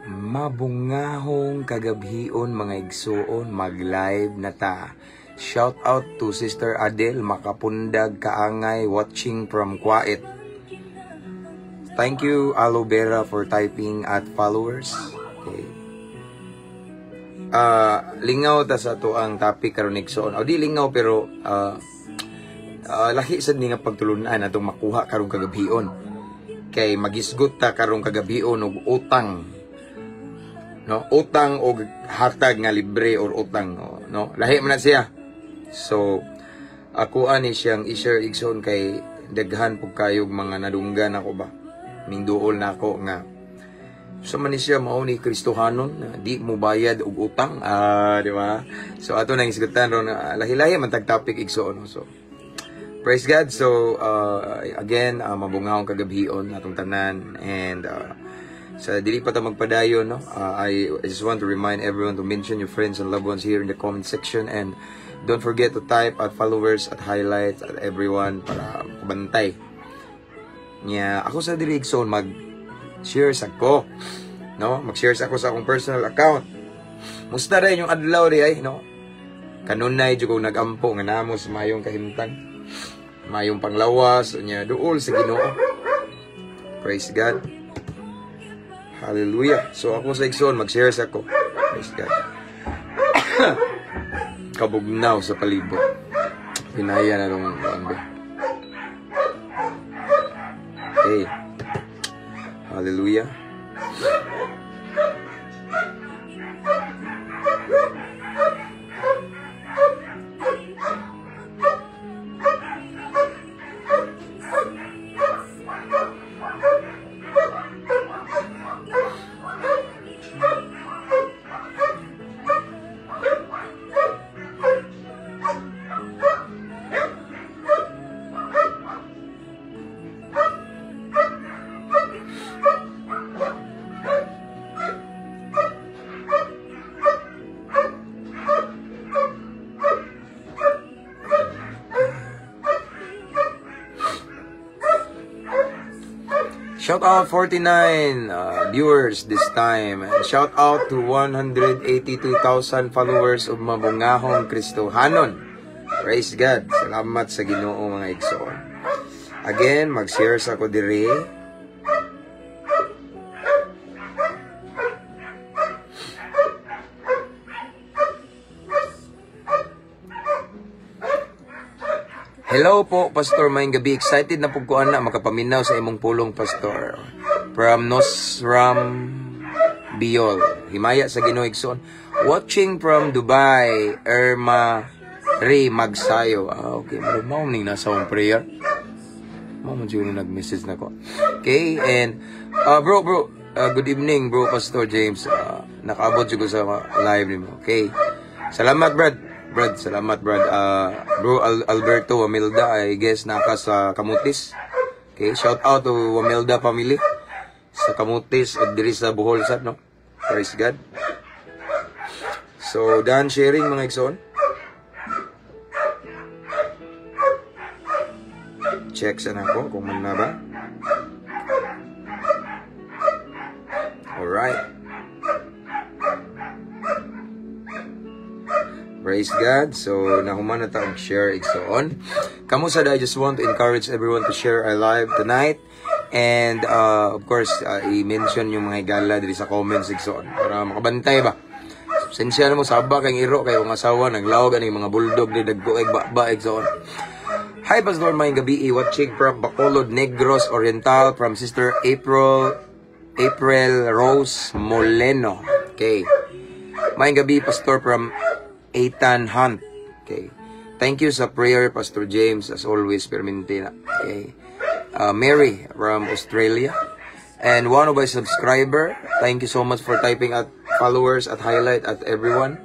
Mabungahong kagabhion mga igsuon, mag-live na ta. Shout out to Sister Adele Makapundag Kaangay watching from Kuwait. Thank you Aloe Vera for typing at followers. Okay. Lingaw ta sa to ang topic karon igsuon. O di lingaw pero lahi sad ni nga pagtulunan atong makuha karong kagabhion. Kay magisgot ta karong kagabhion og utang. No, utang o hatag nga libre or utang, no, lahi man na siya. So ako ani siyang i-share igsoon kay daghan pug kayog mga nadunggan ako ba, mingduol na ako nga sa man ni siya mao ni Kristohanon di mo bayad og utang, di ba? So ato nang isgutan ron lahi-lahi man tag topic igsoon. So praise God. So again mabungahong kagabhion atong tanan, and sa dili pa ta magpadayon, no? I just want to remind everyone to mention your friends and loved ones here in the comment section, and don't forget to type at followers at highlights at everyone para kubantay. Ako sa dili igsoon mag-share ako, no? Mag-share ako sa akong personal account. Musta rin yung adlaw di ay, no? Kanunay jud ko nagampo nga namos mayong kahimtang, mayong panglawas unya duol sa Ginoo. Praise God. Hallelujah. So ako sa igsoon mag-share ako. Praise God. Kabugnaw sa palibot. Pinaya na nung ano. Okay. Hallelujah. Shout out 49 viewers this time. And shout out to 182,000 followers of Mabungahong Kristohanon. Praise God. Salamat sa Ginoo mga igsoon. Again, mag-share sa ko diri. Hello po, Pastor. Mayong gabi. Excited na po ko na makapaminaw sa imong pulong, Pastor. From Nosram Biol. Himaya sa Ginoo igsoon. Watching from Dubai. Irma Ray Magsayo. Okay. Mau ning nasa akong prayer. Mau dyan nag-message na ko. Okay. And, bro. Good evening, bro, Pastor James. Nakaabot dyan ko sa live mo. Okay. Salamat, Brad, salamat, Brad. Bro Alberto Wamilda, I guess naka sa Kamutis. Okay, shout out to Wamilda family sa Kamutis at diri sa Bohol sad, no? Praise God. So, done sharing mga igsoon. Check sana ako kung man na ba. Alright. Praise God. So, nahuman na taong share igsoon. Kamusta I just want to encourage everyone to share our live tonight. And, of course, i-mention yung mga higala dito sa comments igsoon. Para makabantay ba? Sensya na mo saba kay iro kay ang asawa naglawag ani mga bulldog ni dagko kay babaeg so. Hi Pastor, maayong gabi watching from Bacolod Negros Oriental from Sister April Rose Moleno. Okay. Maayong gabi Pastor from Ethan Hunt. Okay. Thank you sa prayer Pastor James as always permintina. Okay. Mary from Australia. And one of my subscriber, thank you so much for typing at followers at highlight at everyone.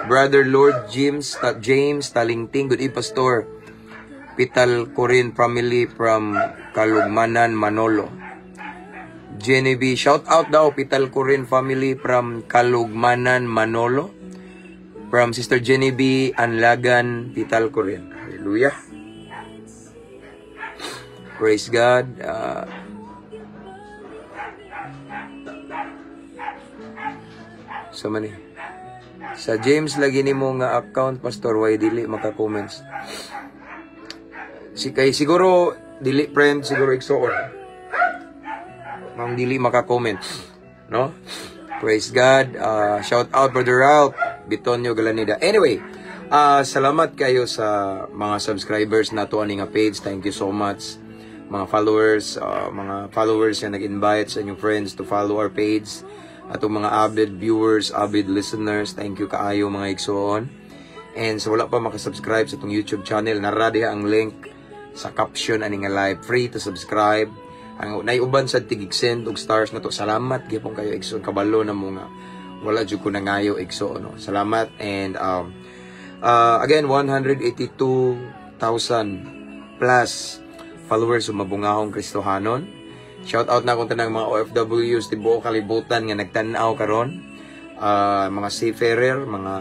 Brother Lord James Talingting, good evening Pastor. Pital Corin family from Kalugmanan, Manolo. Genevieve, shout out daw Pital Corin family from Kalugmanan, Manolo. From Sister Genevieve Anlagan, Pital Corin. Hallelujah. Praise God. So mani. Sa James lagi nimo nga account Pastor why dili maka-comments. Siguro dili friend siguro igsoon. Mang dili maka-comment, no? Praise God. Shout out Brother Ralph Bitonio Galanida. Anyway, salamat kayo sa mga subscribers nato ani nga page. Thank you so much. Mga followers na nag-invite sa inyong friends to follow our page. Atong mga avid viewers, avid listeners, thank you kaayo mga igsoon. And sa wala pa makasubscribe sa itong YouTube channel, naradiha ang link sa caption ani nga live. Free to subscribe. Ang naiuban sa tig-send og stars na to. Salamat gyapon kayo igsoon, kabalo na mo nga. Wala jud ko nangayo igsoon. No? Salamat and again 182,000 plus followers sumabungahong Kristohanon. Shout out na kung tanang mga OFWs di buo kalibutan nga nagtanaw karon. Mga seafarer, mga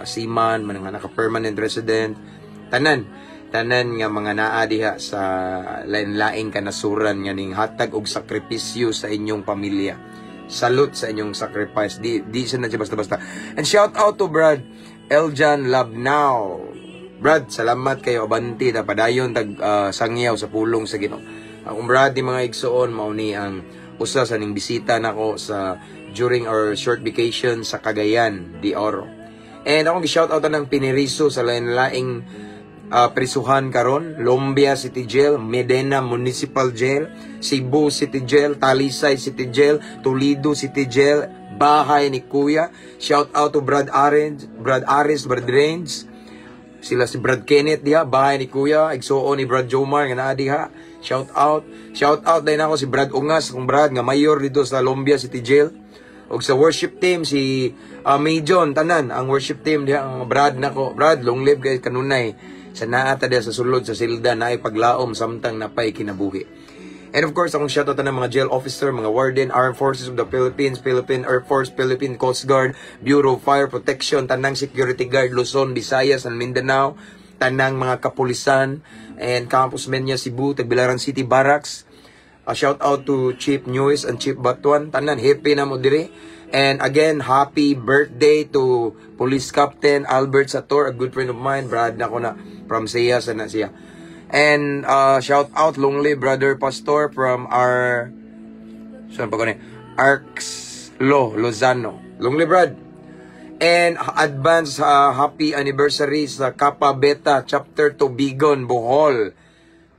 seaman, mga naka-permanent resident, tanan nga mga naa diha sa lain-laing kanasuran nga ning hatag og sakripisyo sa inyong pamilya. Salute sa inyong sacrifice. Di siya na basta-basta. And shout out to Brad Eljan Labnao. Brad, salamat kayo abanti na padayon tag sangyaw sa pulong sa Ginoo. Akong Brad di mga igsoon mao ni ang usa sa ning bisita nako sa during our short vacation sa Cagayan de Oro. And akong gi-shout out ng piniriso sa lain-laing prisuhan karon, Lombia City Jail, Medina Municipal Jail, Cebu City Jail, Talisay City Jail, Toledo City Jail, bahay ni Kuya. Shout out to Brad Aris, Brad Range. Sila si Brad Kenneth diha, bahay ni Kuya, igsuon ni Brad Jomar nga naa diha. Shout out din ako si Brad Ungas, kung Brad nga mayor dito sa Lombia City Jail. Og sa worship team si May John tanan, ang worship team diha ang Brad nako. Brad, long live guys kanunay. Sa naata diha sa sulod sa silda naay paglaom samtang napay kinabuhi. And of course, akong shoutout na mga jail officer, mga warden, Armed Forces of the Philippines, Philippine Air Force, Philippine Coast Guard, Bureau of Fire Protection, tanang security guard, Luzon, Visayas, and Mindanao, tanang mga kapulisan, and Campus Menya, Cebu, Tagbilaran City Barracks. Shout out to Chief Newis and Chief Batuan, tanan, happy na mo diri. And again, happy birthday to Police Captain Albert Sator, a good friend of mine, Brad na ko na, from Siya, sana siya. And shout out long live Brother Pastor from our Lozano. Long live Brad. And advance happy anniversary sa Kappa Beta Chapter 2 Bigon, Bohol.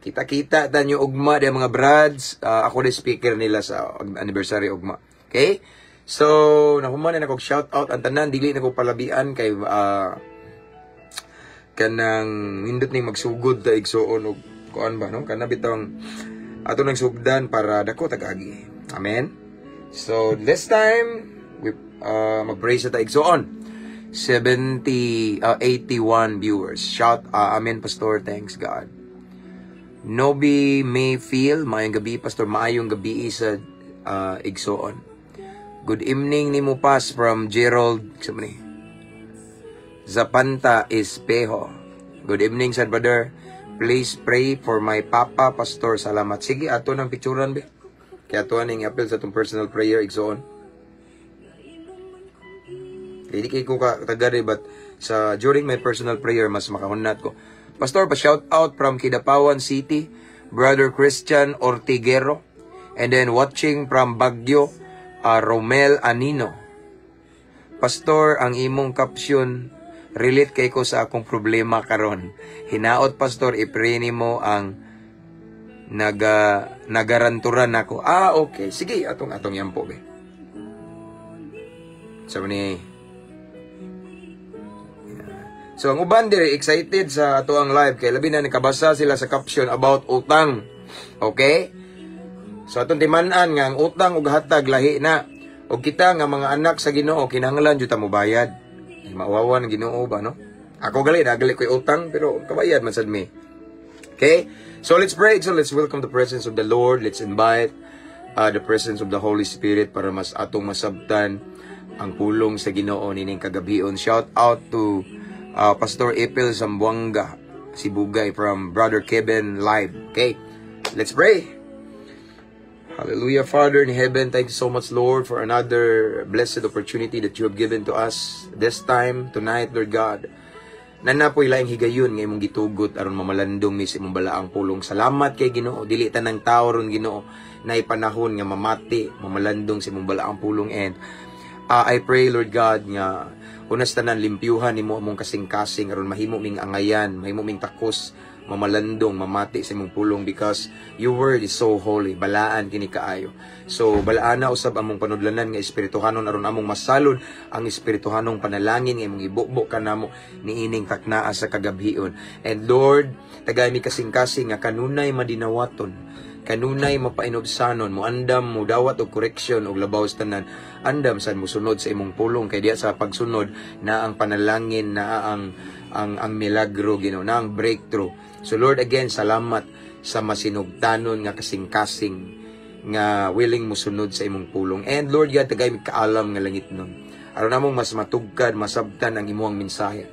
Kita-kita tanyo ugma de mga brads. Ako de speaker nila sa anniversary ugma. Okay? So, nahuman na akong shout out ang tanan, dili na ko palabian kay kanang nindot ning magsugod ta igsoon og kuan ba no kana bitong ato nang sugdan para dako tagagi. Amen. So this time we mag-praise ta igsoon. 81 viewers. Shout amen Pastor, thanks God. Nobi Mayfield, maayong gabi Pastor, maayong gabi sa igsoon. Good evening nimo pas from Gerald Zapanta Espejo. Good evening, sir, brother. Please pray for my papa, Pastor. Salamat. Sige, ato ng picturean, be. Kaya ato ning appeal sa itong personal prayer, igsoon. Hindi kayo ko katagari, but during my personal prayer, mas makahunat ko. Pastor, pa-shout out from Kidapawan City, Brother Christian Ortigero. And then watching from Baguio, Romel Anino. Pastor, ang imong caption relate kay ko sa akong problema karon. Hinaot pastor, i-pray nimo ang nagaranturan ako. Okay. Sige, atong yan po be. Sabi ni So, ang uban dire excited sa ato ang live kay labi na nakabasa sila sa caption about utang. Okay? So, atong timan-an nga ang utang ug hatag lahi na. O kita nga mga anak sa Ginoo kinahanglan jud ta mo bayad. Mauwawa ng Ginoo ba, no? Ako gali ko'y utang pero kabayad man sad mi. Okay? So, let's pray. So, let's welcome the presence of the Lord. Let's invite the presence of the Holy Spirit para mas atong masabtan ang pulong sa Ginoo nining kagabion. Shout out to Pastor Epil Zamboanga Sibugay from Brother Kevin Live. Okay, let's pray. Hallelujah. Father in heaven, thank you so much, Lord, for another blessed opportunity that you have given to us this time, tonight, Lord God. Nanapoy laing higayon nga imong gitugot aron mamalandong mi sa imong balaang pulong. Salamat kay Ginoo. Dili tanang tawo ron Ginoo na ipanahon nga mamati, mamalandong sa imong balaang pulong. And I pray, Lord God, nga unas tanan limpyuhan nimo among kasing-kasing aron mahimo ming angayan, mahimo ming takos, mamalandong, mamati sa imong pulong because your word is so holy. Balaan kini kaayo. So balaan na usab among panudlanan nga espirituhanon aron among masalud ang espirituhanong panalangin nga imong ibukbok kanamo niining taknaa sa kagabhion. And Lord, tagay mi kasing-kasing nga kanunay madinawaton, kanunay mapainobsanon, mo andam mo dawat og correction og labaw sa tanan, andam sad mo sunod sa imong pulong kay diya sa pagsunod na ang panalangin, na ang milagro Ginoo, na ang breakthrough. So Lord, again, salamat sa masinugtanon nga kasing-kasing nga willing mo sunod sa imong pulong. And Lord God, tagay mi kaalam nga langit nun aron namong mas matugkad, masabtan ang imong mensahe.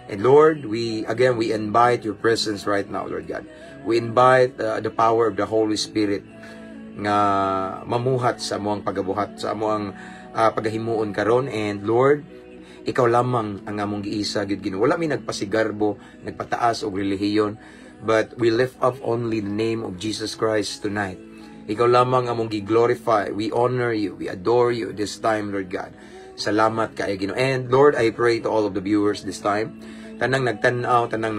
And Lord, we invite your presence right now, Lord God. We invite the power of the Holy Spirit nga mamuhat sa amuang pagabuhat, sa amuang pagahimuon karon. And Lord, ikaw lamang ang among giisa gid Ginoo. Wala mi nagpasigarbo, nagpataas og relihiyon, but we lift up only the name of Jesus Christ tonight. Ikaw lamang among gi-glorify. We honor you, we adore you this time, Lord God. Salamat kaayo Ginoo. And Lord, I pray to all of the viewers this time, tanang nagtan-aw, tanang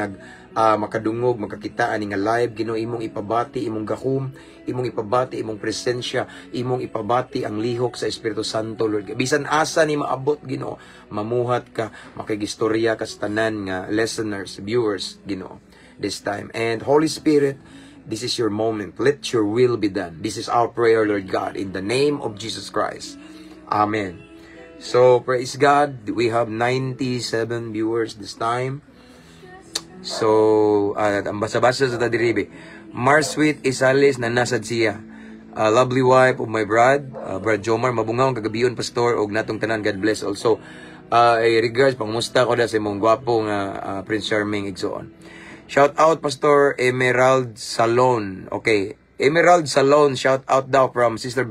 makadungog, makakita ani nga live Ginoo, imong ipabati, imong gahom, imong ipabati, imong presensya, imong ipabati ang lihok sa Espiritu Santo, Lord. Bisan asa ni maabot Ginoo, mamuhat ka, makigistorya ka sa tanan nga listeners, viewers Ginoo this time. And Holy Spirit, this is your moment. Let your will be done. This is our prayer, Lord God, in the name of Jesus Christ. Amen. So, praise God. We have 97 viewers this time. So, ang basa-basa sa tadiribe. Marsweet Isales na nasad siya. Lovely wife of my Brad Jomar, mabungaw ang kagabiyon, Pastor, og natong tanan, God bless also. Regards, pangumusta ko na sa imong gwapo nga Prince Charming, igsoon. Shout out, Pastor Emerald Salon. Okay, Emerald Salon, shout out daw from Sister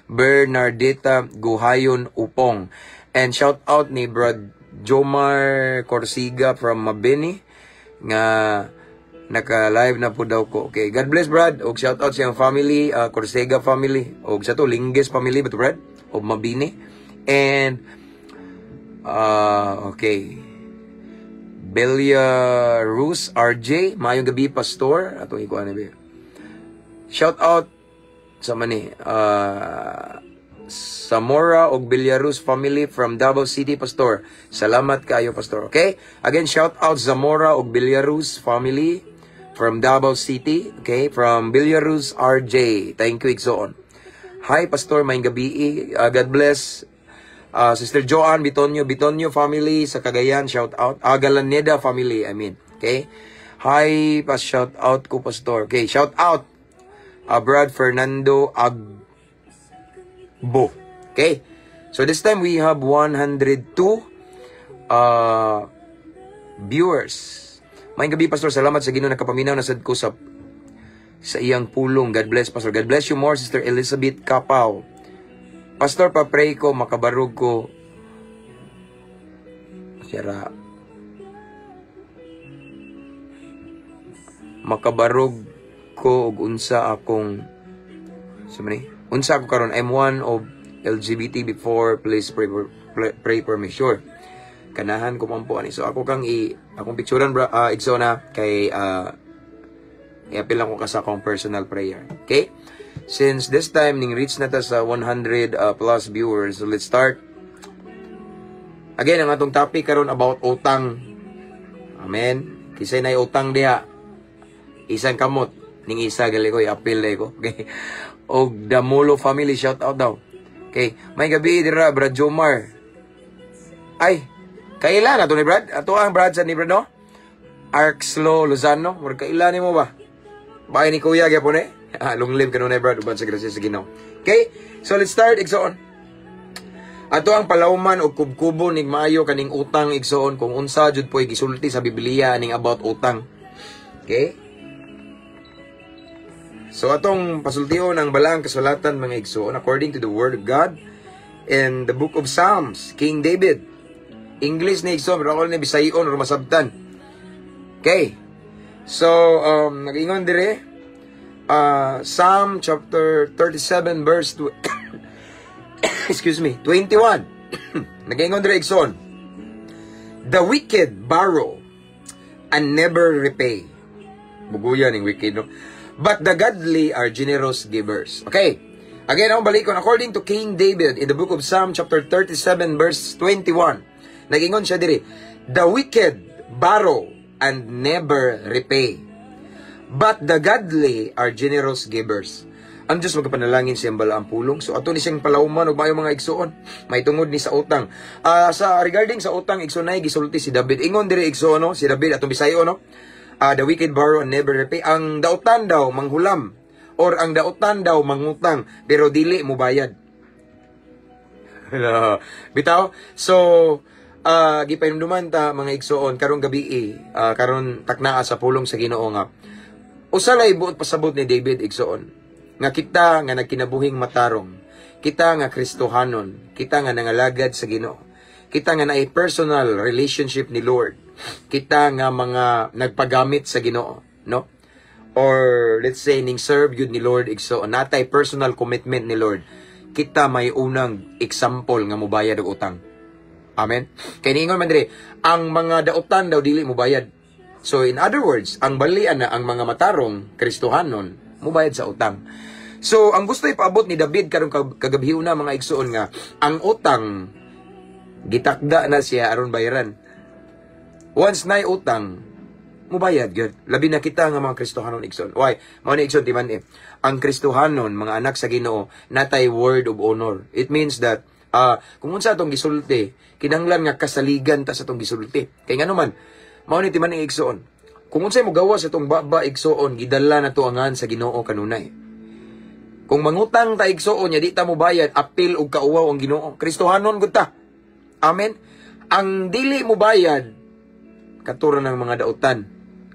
Bernardita Guhayon Upong. And shout out ni Brad Jomar Corsiga from Mabini nga naka-live na po daw ko. Okay, God bless Brad. Og shout out sa iyang family, Corsiga family. Og sa to Linges family, but Brad of Mabini. And okay, Belarus RJ, mayong gabi Pastor. Atong ikuan ni shout out sa mani Zamora og Belarus family from Davao City, Pastor. Salamat kayo, Pastor. Okay? Again, shout out Zamora og Belarus family from Davao City. Okay? From Belarus RJ. Thank you, Igsoon. Hi, Pastor. Mayong gabi. God bless. Sister Joanne Bitonio family sa Cagayan, shout out. Galaneda family, I mean. Okay? Hi, shout out ko, Pastor. Okay, shout out Brad Fernando Agbo. Okay? So this time we have 102 viewers. Mayong gabi, Pastor. Salamat sa Ginoo nakapaminaw na sad ko sa iyang pulong. God bless, Pastor. God bless you more, Sister Elizabeth Kapaw. Pastor, pa-pray ko, makabarog ko. Sira. Makabarog ko og unsa akong unsa ako karon. I'm one of LGBT before. Please pray for pray for me. Sure. Kanahan ko man po ani. So ako akong picturean igsoon na kay i-appeal lang ko ka sa akong personal prayer. Okay? Since this time ning reach na ta sa 100 plus viewers, so let's start. Again, ang atong topic karon about utang. Amen. Kisay na utang diha. Isang kamot ning isa gali ko i-appeal ko. Okay? Og Damulo family, shout out daw. Okay, may gabi dira Brad Jomar. Ay, kailan ato ni Brad? Ato ang Brad sa ni Brad no? Arkslo Lozano, murag kailan nimo ba? Bahay ni Kuya gyapon eh. Long live kanunay Brad uban sa grasya sa Ginoo. Okay? So let's start igsoon. Ato ang palawman og kubkubo ning maayo kaning utang igsoon kung unsa jud po'y gisulti sa Biblia ning about utang. Okay? So atong pasultiyon ang balaang kasulatan mga igsoon according to the word of God in the book of Psalms, King David. English na igsoon pero ako na Bisayon or masabtan. Okay. So nag-ingon dire Psalm chapter 37 verse excuse me, 21. Nag-ingon dire igsoon. The wicked borrow and never repay. Buguyan ning wicked no. But the godly are generous givers. Okay. Again, akong balikon. According to King David, in the book of Psalm chapter 37, verse 21, nag-ingon siya diri, the wicked borrow and never repay. But the godly are generous givers. Ang Diyos magkapanalangin siyang balaang pulong. So, ato ni siyang palauman o mayong mga igsoon. May tungod ni sa utang. Regarding sa utang, igsoon na gisulti si David. Ingon diri igsoon, no? Si David, atong Bisayo, no? The wicked borrow and never repay. Ang dautan daw manghulam or ang dautan daw mangutang pero dili mo bayad. Bitaw. So gipahinumduman ta mga igsoon karong gabi karon taknaa sa pulong sa Ginoo nga usalay buot pasabot ni David igsoon nga kita nga nagkinabuhing matarong, kita nga Kristohanon, kita nga nangalagad sa Ginoo, kita nga naay personal relationship ni Lord, kita nga mga nagpagamit sa Ginoo, no? Or let's say ning serve yun ni Lord igso natay personal commitment ni Lord. Kita may unang example nga mobayad og utang. Amen. Kay niingon man dire, ang mga dautan daw dili mobayad. So in other words, ang balian na ang mga matarong Kristohanon mobayad sa utang. So ang gusto ipaabot ni David karong kagabiho na mga igsoon nga ang utang gitakda na siya aron bayaran. Once na utang, mubayad gyud. Labi na kita nga mga Kristohanon igsoon. Why? Mao ni igsoon timan ang Kristohanon, mga anak sa Ginoo, natay word of honor. It means that kung unsa atong gisulti, kinahanglan nga kasaligan ta sa atong gisulti. Kay ngano man, mao ni timan igsoon. Kung unsay mo gawa sa atong baba igsoon, gidala na to angan sa Ginoo kanunay. Kung mangutang ta igsoon nya di ta mo bayad, apil og kauwaw ang Ginoo. Kristohanon gud ta. Amen. Ang dili mo bayad katuro ng mga dautan.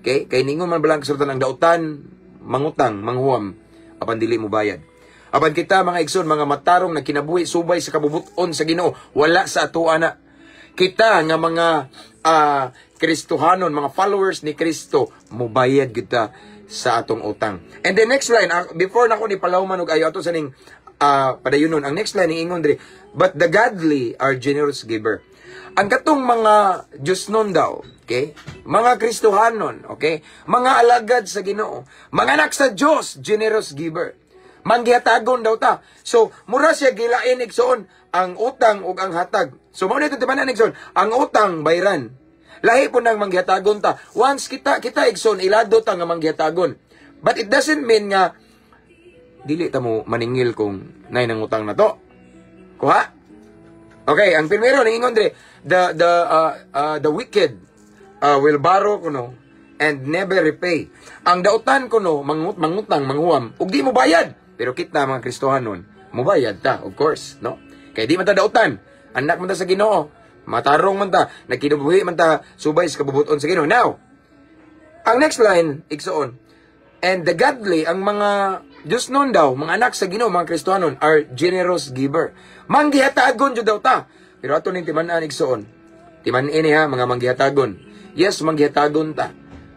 Okay? Kay ningon man balang kasultan ang dautan, mangutang, manghuam, apan dili mo bayad. Apan kita mga igsoon, mga matarong na kinabuhi subay sa kabubuton sa Ginoo, wala sa ato ana. Kita nga mga Kristohanon, mga followers ni Kristo, mubayad kita sa atong utang. And the next line, before nako ni palawman og ayo ato sa ning padayunon, ang next line ingon diri, but the godly are generous giver. Ang katong mga Diyos nun daw, okay? Mga Kristohanon, okay? Mga alagad sa Ginoo, mga anak sa Diyos, generous giver. Manggihatagon daw ta. So, mura siya gilain igsoon ang utang ug ang hatag. So, mao nito timanan igsoon, ang utang bayran. Lahi po nang manggihatagon ta. Once kita igsoon ilado ta nga manggihatagon. But it doesn't mean nga dili ta mo maningil kung nay nang utang na to. Kuha? Okay, ang primero ningon dire, the wicked will borrow kuno and never repay. Ang dautan kuno mangutang, manghuam, ug di mo bayad. Pero kita mga Kristohanon, mo bayad ta, of course, no? Kay di man ta dautan, anak man ta sa Ginoo, matarong man ta, nagkinabuhi man ta subay sa kabubuton sa Ginoo. Now, ang next line igsoon, and the godly, ang mga Diyos nun daw, mga anak sa Ginoo, mga Kristohanon, are generous giver. Manggihatagon jud daw ta. Pero ato ning timan-an igsoon. Timan-in ha, mga manggihatagon. Yes, manggihatagon ta.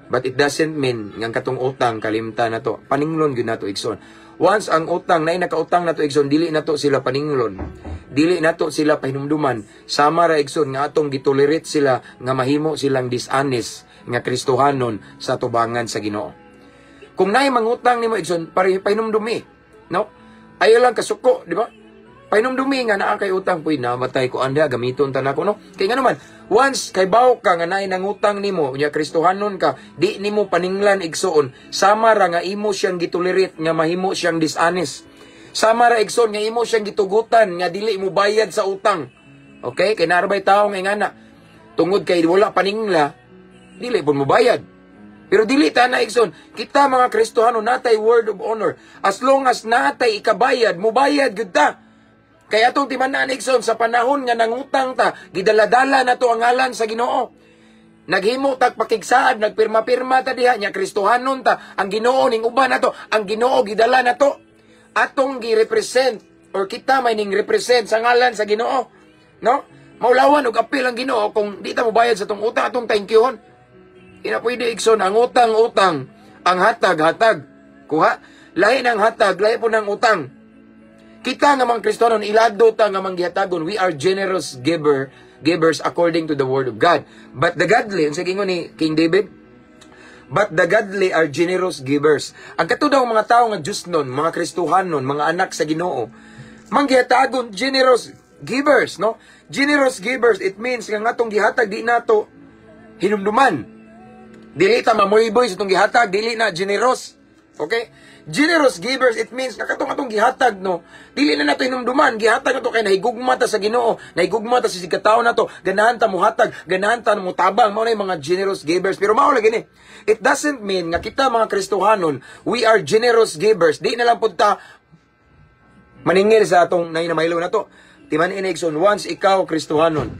But it doesn't mean nga katong utang kalimta na to. Paninglon gyud nato igsoon. Once ang utang nay nakautang nato igsoon, dili nato sila paninglon. dili nato sila pahinumduman sama ra igsoon nga atong gitolerate sila nga mahimo silang dishonest nga Kristohanon sa tubangan sa Ginoo. Kung naay mangutang nimo igsoon, pahinumdumi, no? Ayo lang kasuko, di ba? Pahinumdumi nga naa kay utang puy namatay ko anda gamiton ta nako, no? Kay nga naman, once kay bawo ka nga naay nangutang nimo nya Kristohanon ka, di nimo paninglan igsoon, sama ra nga imo siyang gitolerate nga mahimo siyang dishonest. Sama ra igsoon nga imo siyang gitugutan nga dili mo bayad sa utang. Okay? Kay narabay tao nga ingana. Tungod kay wala paningla, dili pud mo bayad. Pero dili ta na igsoon, kita mga Kristohano natay word of honor. As long as natay ikabayad, mo bayad gyud ta. Kaya atong timan-an igsoon sa panahon nga nangutang ta, gidaladala na to ang ngalan sa Ginoo. Naghimo tag pakigsaad, nagpirma-pirma ta diha nya Kristohanon ta, ang Ginoo ning uban nato, ang Ginoo gidala na to. Atong gi-represent or kita may ning represent sa ngalan sa Ginoo, no? Maulawan og apil ang Ginoo kung di ta mo bayad sa tong utang atong thank youhon. Ina pwede igsoon ang utang-utang, ang hatag-hatag. Kuha, lahi ng hatag, lahi po ng utang. Kita nga mga Kristohanon, ilado ta nga manggihatagon, we are generous givers according to the word of God. But the godly, ang sagingon ni King David, but the godly are generous givers. Ang katudang mga tao nga Diyos nun, mga Kristohanon, mga anak sa Ginoo, manggihatagon, generous givers, no? Generous givers, it means nga atong gihatag di nato hinumduman. Dili ta mamoyboy sa itong gihatag, dili na generous. Okay? Generous givers, it means nakatong atong gihatag, no? Dili na nato hinumduman, gihatag nato kay nahigugma ta sa Ginoo, nahigugma ta sa sigataw nato, ganahan ta mo hatag, ganahan ta mo tabang, mao na yung mga generous givers. Pero mao lagi ni. It doesn't mean nga kita mga Kristohanon, we are generous givers. Di na lang pud ta maningil sa atong nainamaylo nato. Timan inigson, once ikaw Kristohanon,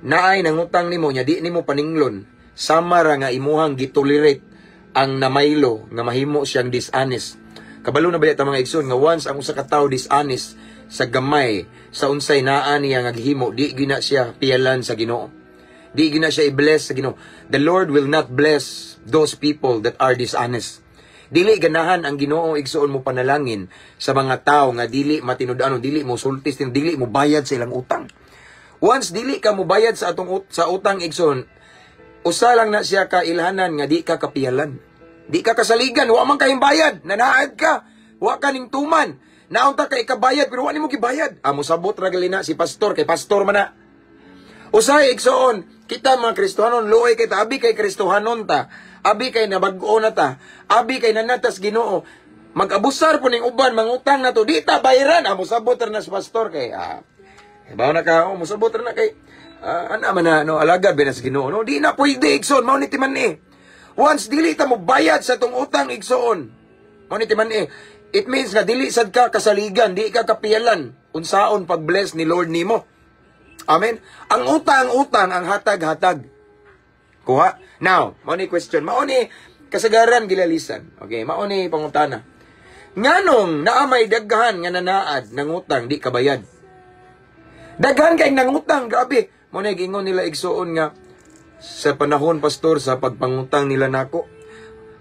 naay nangutang nimo nya di nimo paninglon, sama ra nga imuhang gitolerate ang namaylo nga mahimo siyang dishonest. Kabalo na ba ta mga igsoon nga once ang usa ka tawo dishonest sa gamay sa unsay naa niya nga gihimo, di gina siya piyalan sa Ginoo. Di gina siya i-bless sa Ginoo. The Lord will not bless those people that are dishonest. Dili ganahan ang Ginoo igsoon mo panalangin sa mga tawo nga dili matinud-ano, dili mo sultis, dili mo bayad sa ilang utang. Once dili ka mo bayad sa atong sa utang igsoon, usa lang na siya ka ilhanan nga di ka kapiyalan. Di ka kasaligan, wa man kayong bayad, nanaad ka, wa ka ning tuman. Naunta ka ikabayad pero wa nimo gibayad. Amo sabot ra gali na si pastor kay pastor man na. Usay igsoon, kita mga Kristohanon luoy kay ta, abi kay Kristohanon ta, abi kay nabag-o na ta, abi kay nanatas Ginoo. Mag-abusar po ning uban mangutang na to, di ta bayaran. Amo sabot ra na si pastor kay bawo na ka, mo sabot ra na kay ana man na no alagad benas Ginoo, no? Di na pwede igsoon, mao ni timan ni. Once dili ta mo bayad sa tong utang igsoon, mao ni timan ni. It means nga dili sad ka kasaligan, di ka kapiyalan unsaon pag-bless ni Lord nimo. Amen. Ang utang ang hatag-hatag. Kuha. Now, mao ni question, mao ni kasagaran gilalisan. Okay, mao ni pangutana. Nganong naa may daghan nga nanaad ng utang di kabayad? Daghan kay nangutang, grabe. Mo na gingon nila igsoon nga sa panahon pastor sa pagpangutang nila nako.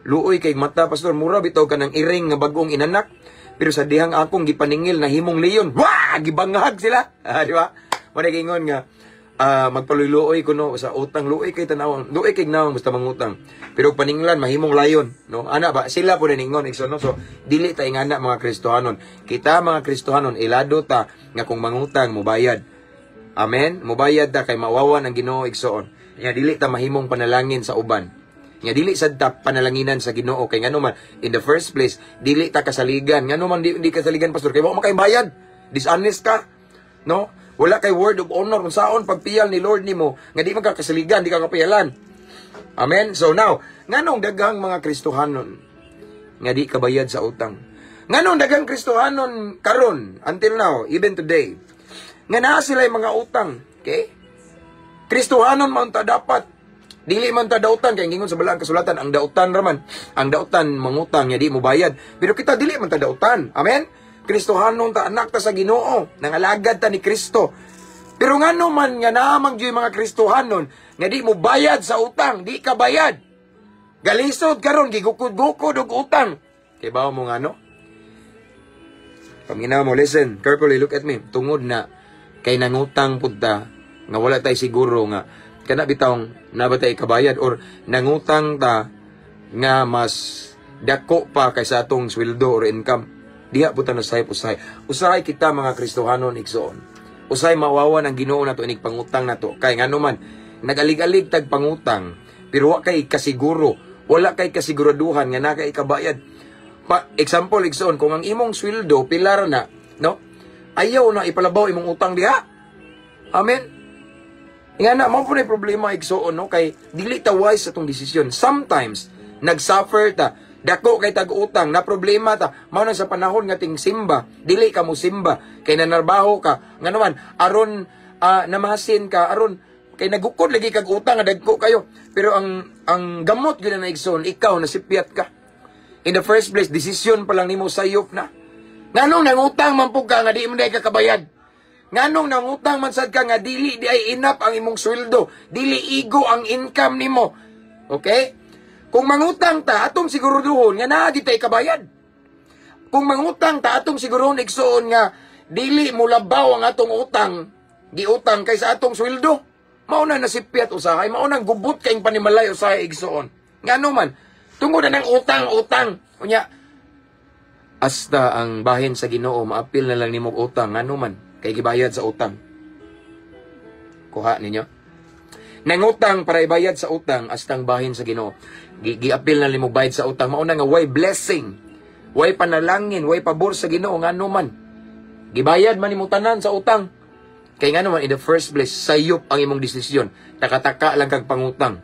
Luoy kay mata pastor, mura bitaw ka ng iring nga bagong inanak. Pero sa dihang akong gipaningil na himong leyon, wah, gibangahag sila. Di ba? Mo na gingon nga magpaluloy ko no sa utang, luoy kay tanawon, luoy kay nawon basta mangutang. Pero paninglan mahimong layon, no? Ana ba sila po ningon igsoon, no? So dili ta ingana mga Kristohanon. Kita mga Kristohanon ilado ta nga kung mangutang mo bayad. Amen. Mubayad ta kay mawawan ang Ginoo igsoon. Nya dili ta mahimong panalangin sa uban. Nya dili sad ta panalanginan sa Ginoo kay ngano man in the first place dili ta kasaligan. Ngano man di kasaligan pastor kay wa man kay bayad. Dishonest ka. No? Wala kay word of honor kung saon pagpiyal ni Lord nimo nga di man ka kasaligan, di ka kapiyalan. Amen. So now, nganong daghang mga Kristohanon nga di kabayad sa utang? Nganong daghang Kristohanon karon until now, even today? Nga naa sila yung mga utang. Okay? Kristohanon man ta dapat. Dili man ta dautan. Kaya gingon sa balang kasulatan, ang dautan raman. Ang dautan, mangutang, niya di mo bayad. Pero kita dili man ta dautan. Amen? Kristohanon ta, anak ta sa Ginoo. Nangalagad ta ni Kristo. Pero nga naman, nga naamang dyan mga Kristohanon, nga di mo bayad sa utang. Di ka bayad. Galisod karon gigukod-gukod og utang. Kaya ba mo nga no? Paminaw mo, listen, carefully, look at me. Tungod na, kay nangutang punta, nga wala tay siguro nga, kana bitawng nabatay kabayad, or nangutang ta, nga mas dako pa kaysa atong sweldo or income. Diha po ta nasayop usahay. Usahay kita mga Kristohanon igsoon. Usahay mawawan ang Ginoo nato inig pangutang nato. Kay ngano man, nagalig-alig tag pangutang, pero wa kay kasiguro, wala kay kasiguraduhan nga na kay kabayad. Example, igsoon, kung ang imong sweldo pilar na, no? Ayaw na ipalabaw imong utang diha. Amen. Nga na, mo po na problema igsoon, no? Kay dili ta wise sa tong desisyon. Sometimes nagsuffer ta, dako kay tag-utang, na problema ta, mao na sa panahon nga ting simba, dili ka mo simba, kay nanarbaho ka, nga naman, aron namasin ka, aron, kay nagukod lagi kag utang, nga dagko kayo. Pero ang gamot gyud na igsoon, ikaw nasipyat ka. In the first place, desisyon pa lang nimo sayop na. Nganong nangutang man pug ka nga di mo day kakabayad? Nganong nangutang man sad ka nga dili di ay enough ang imong sweldo, dili igo ang income nimo. Okay? Kung mangutang ta, atong siguruduhon nga naa di tay kabayad. Kung mangutang ta, atong siguruhon igsoon nga dili mo labaw ang atong utang, giutang kaysa atong sweldo. Mao na nasipyat usahay, mao nang gubot kayong panimalay usahay igsoon. Ngano man, tungod na ng utang. Unya, hasta ang bahin sa Ginoo, maapil na lang nimo utang. Ngano man, kay gibayad sa utang. Kuha ninyo. Nangutang para ibayad sa utang, hasta ang bahin sa Ginoo. Giapil na nimo bayad sa utang. Mauna nga, way blessing, way panalangin, way pabor sa Ginoo. Ngano man, gibayad man nimo tanan sa utang. Kay ngano man, in the first place, sayop ang imong desisyon. Taka-taka lang kag pangutang.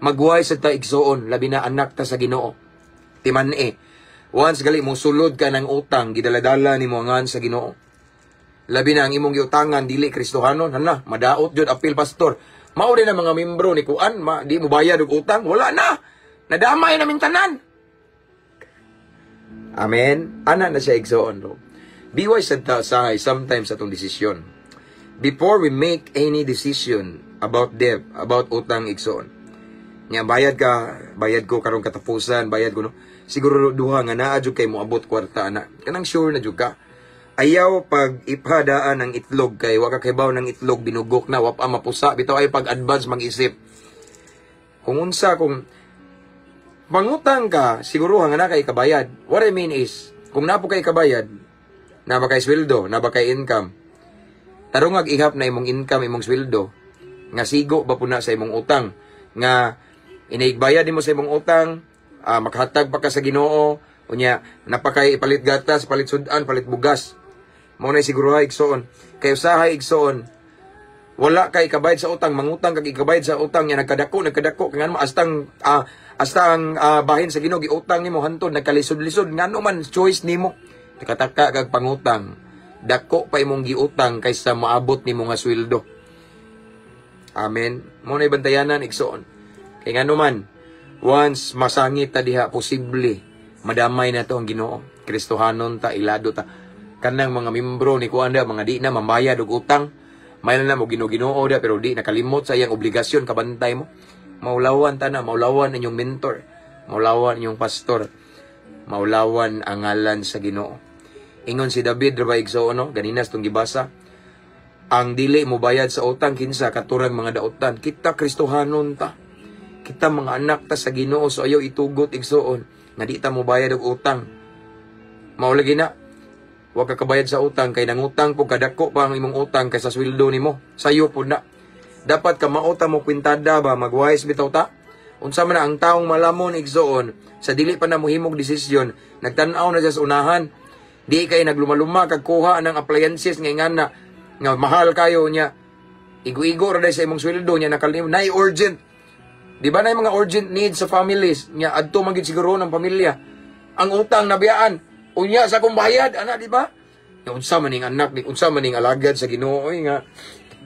Magway sa ta igsoon, labi na anak ta sa Ginoo. Timan once gali mo sulod ka ng utang, gidaladala ni mo angan sa Ginoo. Labi na ang imong giutangan, dili Kristohanon, hala, madaot jud apil pastor. Mao din ang mga membro ni Kuan, di mo bayad og utang, wala na. Nadamay namin tanan. Amen. Ana na siya igsoon, no. Be wise sa ta sometimes atong desisyon. Before we make any decision about debt, about utang igsoon. Nga bayad ko karong katapusan, bayad ko no. Siguro duha nga naa jud kay moabot kwarta ana. Kanang sure na jud ka. Ayaw pag ipadaan ng itlog kay wa ka kaybaw ng itlog binugok na wa pa mapusa bitaw ay pag advance mag-isip. Kung mangutang ka, siguro nga na kay kabayad. What I mean is, kung napo kay kabayad, na ba kay sweldo, na ba kay income, tarong ihap na imong income, imong sweldo, nga sigo ba po na sa imong utang, nga inaigbayad mo sa imong utang, makahatag pa ka sa Ginoo, unya, napakay ipalit gatas, palit sudan, palit bugas. Mao na siguro igsoon. Kay usahay igsoon, wala kay kabayad sa utang, mangutang kag ikabayad sa utang, nya nagkadako, ngano hasta ang bahin sa Ginoo giutang nimo hantod nagkalisod-lisod, ngano man choice nimo. Takataka kag pangutang, dako pa imong giutang kaysa maabot nimo nga sweldo. Amen. Mao na bantayanan igsoon. Kay ngano man, once masangit ta diha, posible madamay na to ang Ginoo. Kristohanon ta, ilado ta. Kanang mga membro ni kuanda, mga di na mambayad og utang, may na mo Ginoo da, pero di nakalimot sa iyang obligasyon, kabantay mo. Maulawan ta na, maulawan inyong mentor, maulawan inyong pastor, maulawan ang ngalan sa Ginoo. Ingon si David, rabay igsoon, no? Ganinas tong gibasa, ang dili mo bayad sa utang, kinsa katurang mga daotan. Kita Kristohanon ta. Kita mga anak ta sa Ginoo, so ayaw itugot igsoon nga di ta mo bayad og utang. Mao lagi na, wa ka kabayad sa utang kay nangutang pug kadako pa ang imong utang kaysa sweldo nimo. Sayo pud na. Dapat ka mauta mo kwintada ba, magwise bitaw ta. Unsa man na ang taong malamon igsoon sa dili pa na mohimog desisyon, nagtan-aw na sa unahan. Di kay naglumaluma kag kuha ng appliances nga ingana nga mahal kayo niya. Igo-igo ra sa imong sweldo niya nakalimot na urgent. Di ba na yung mga urgent needs sa families? Nga, adto magiging siguro ng pamilya. Ang utang nabiyaan. Unya sa kong bayad, ana, di ba? Yung unsa maning anak, unsa maning alagad sa Ginoo, nga,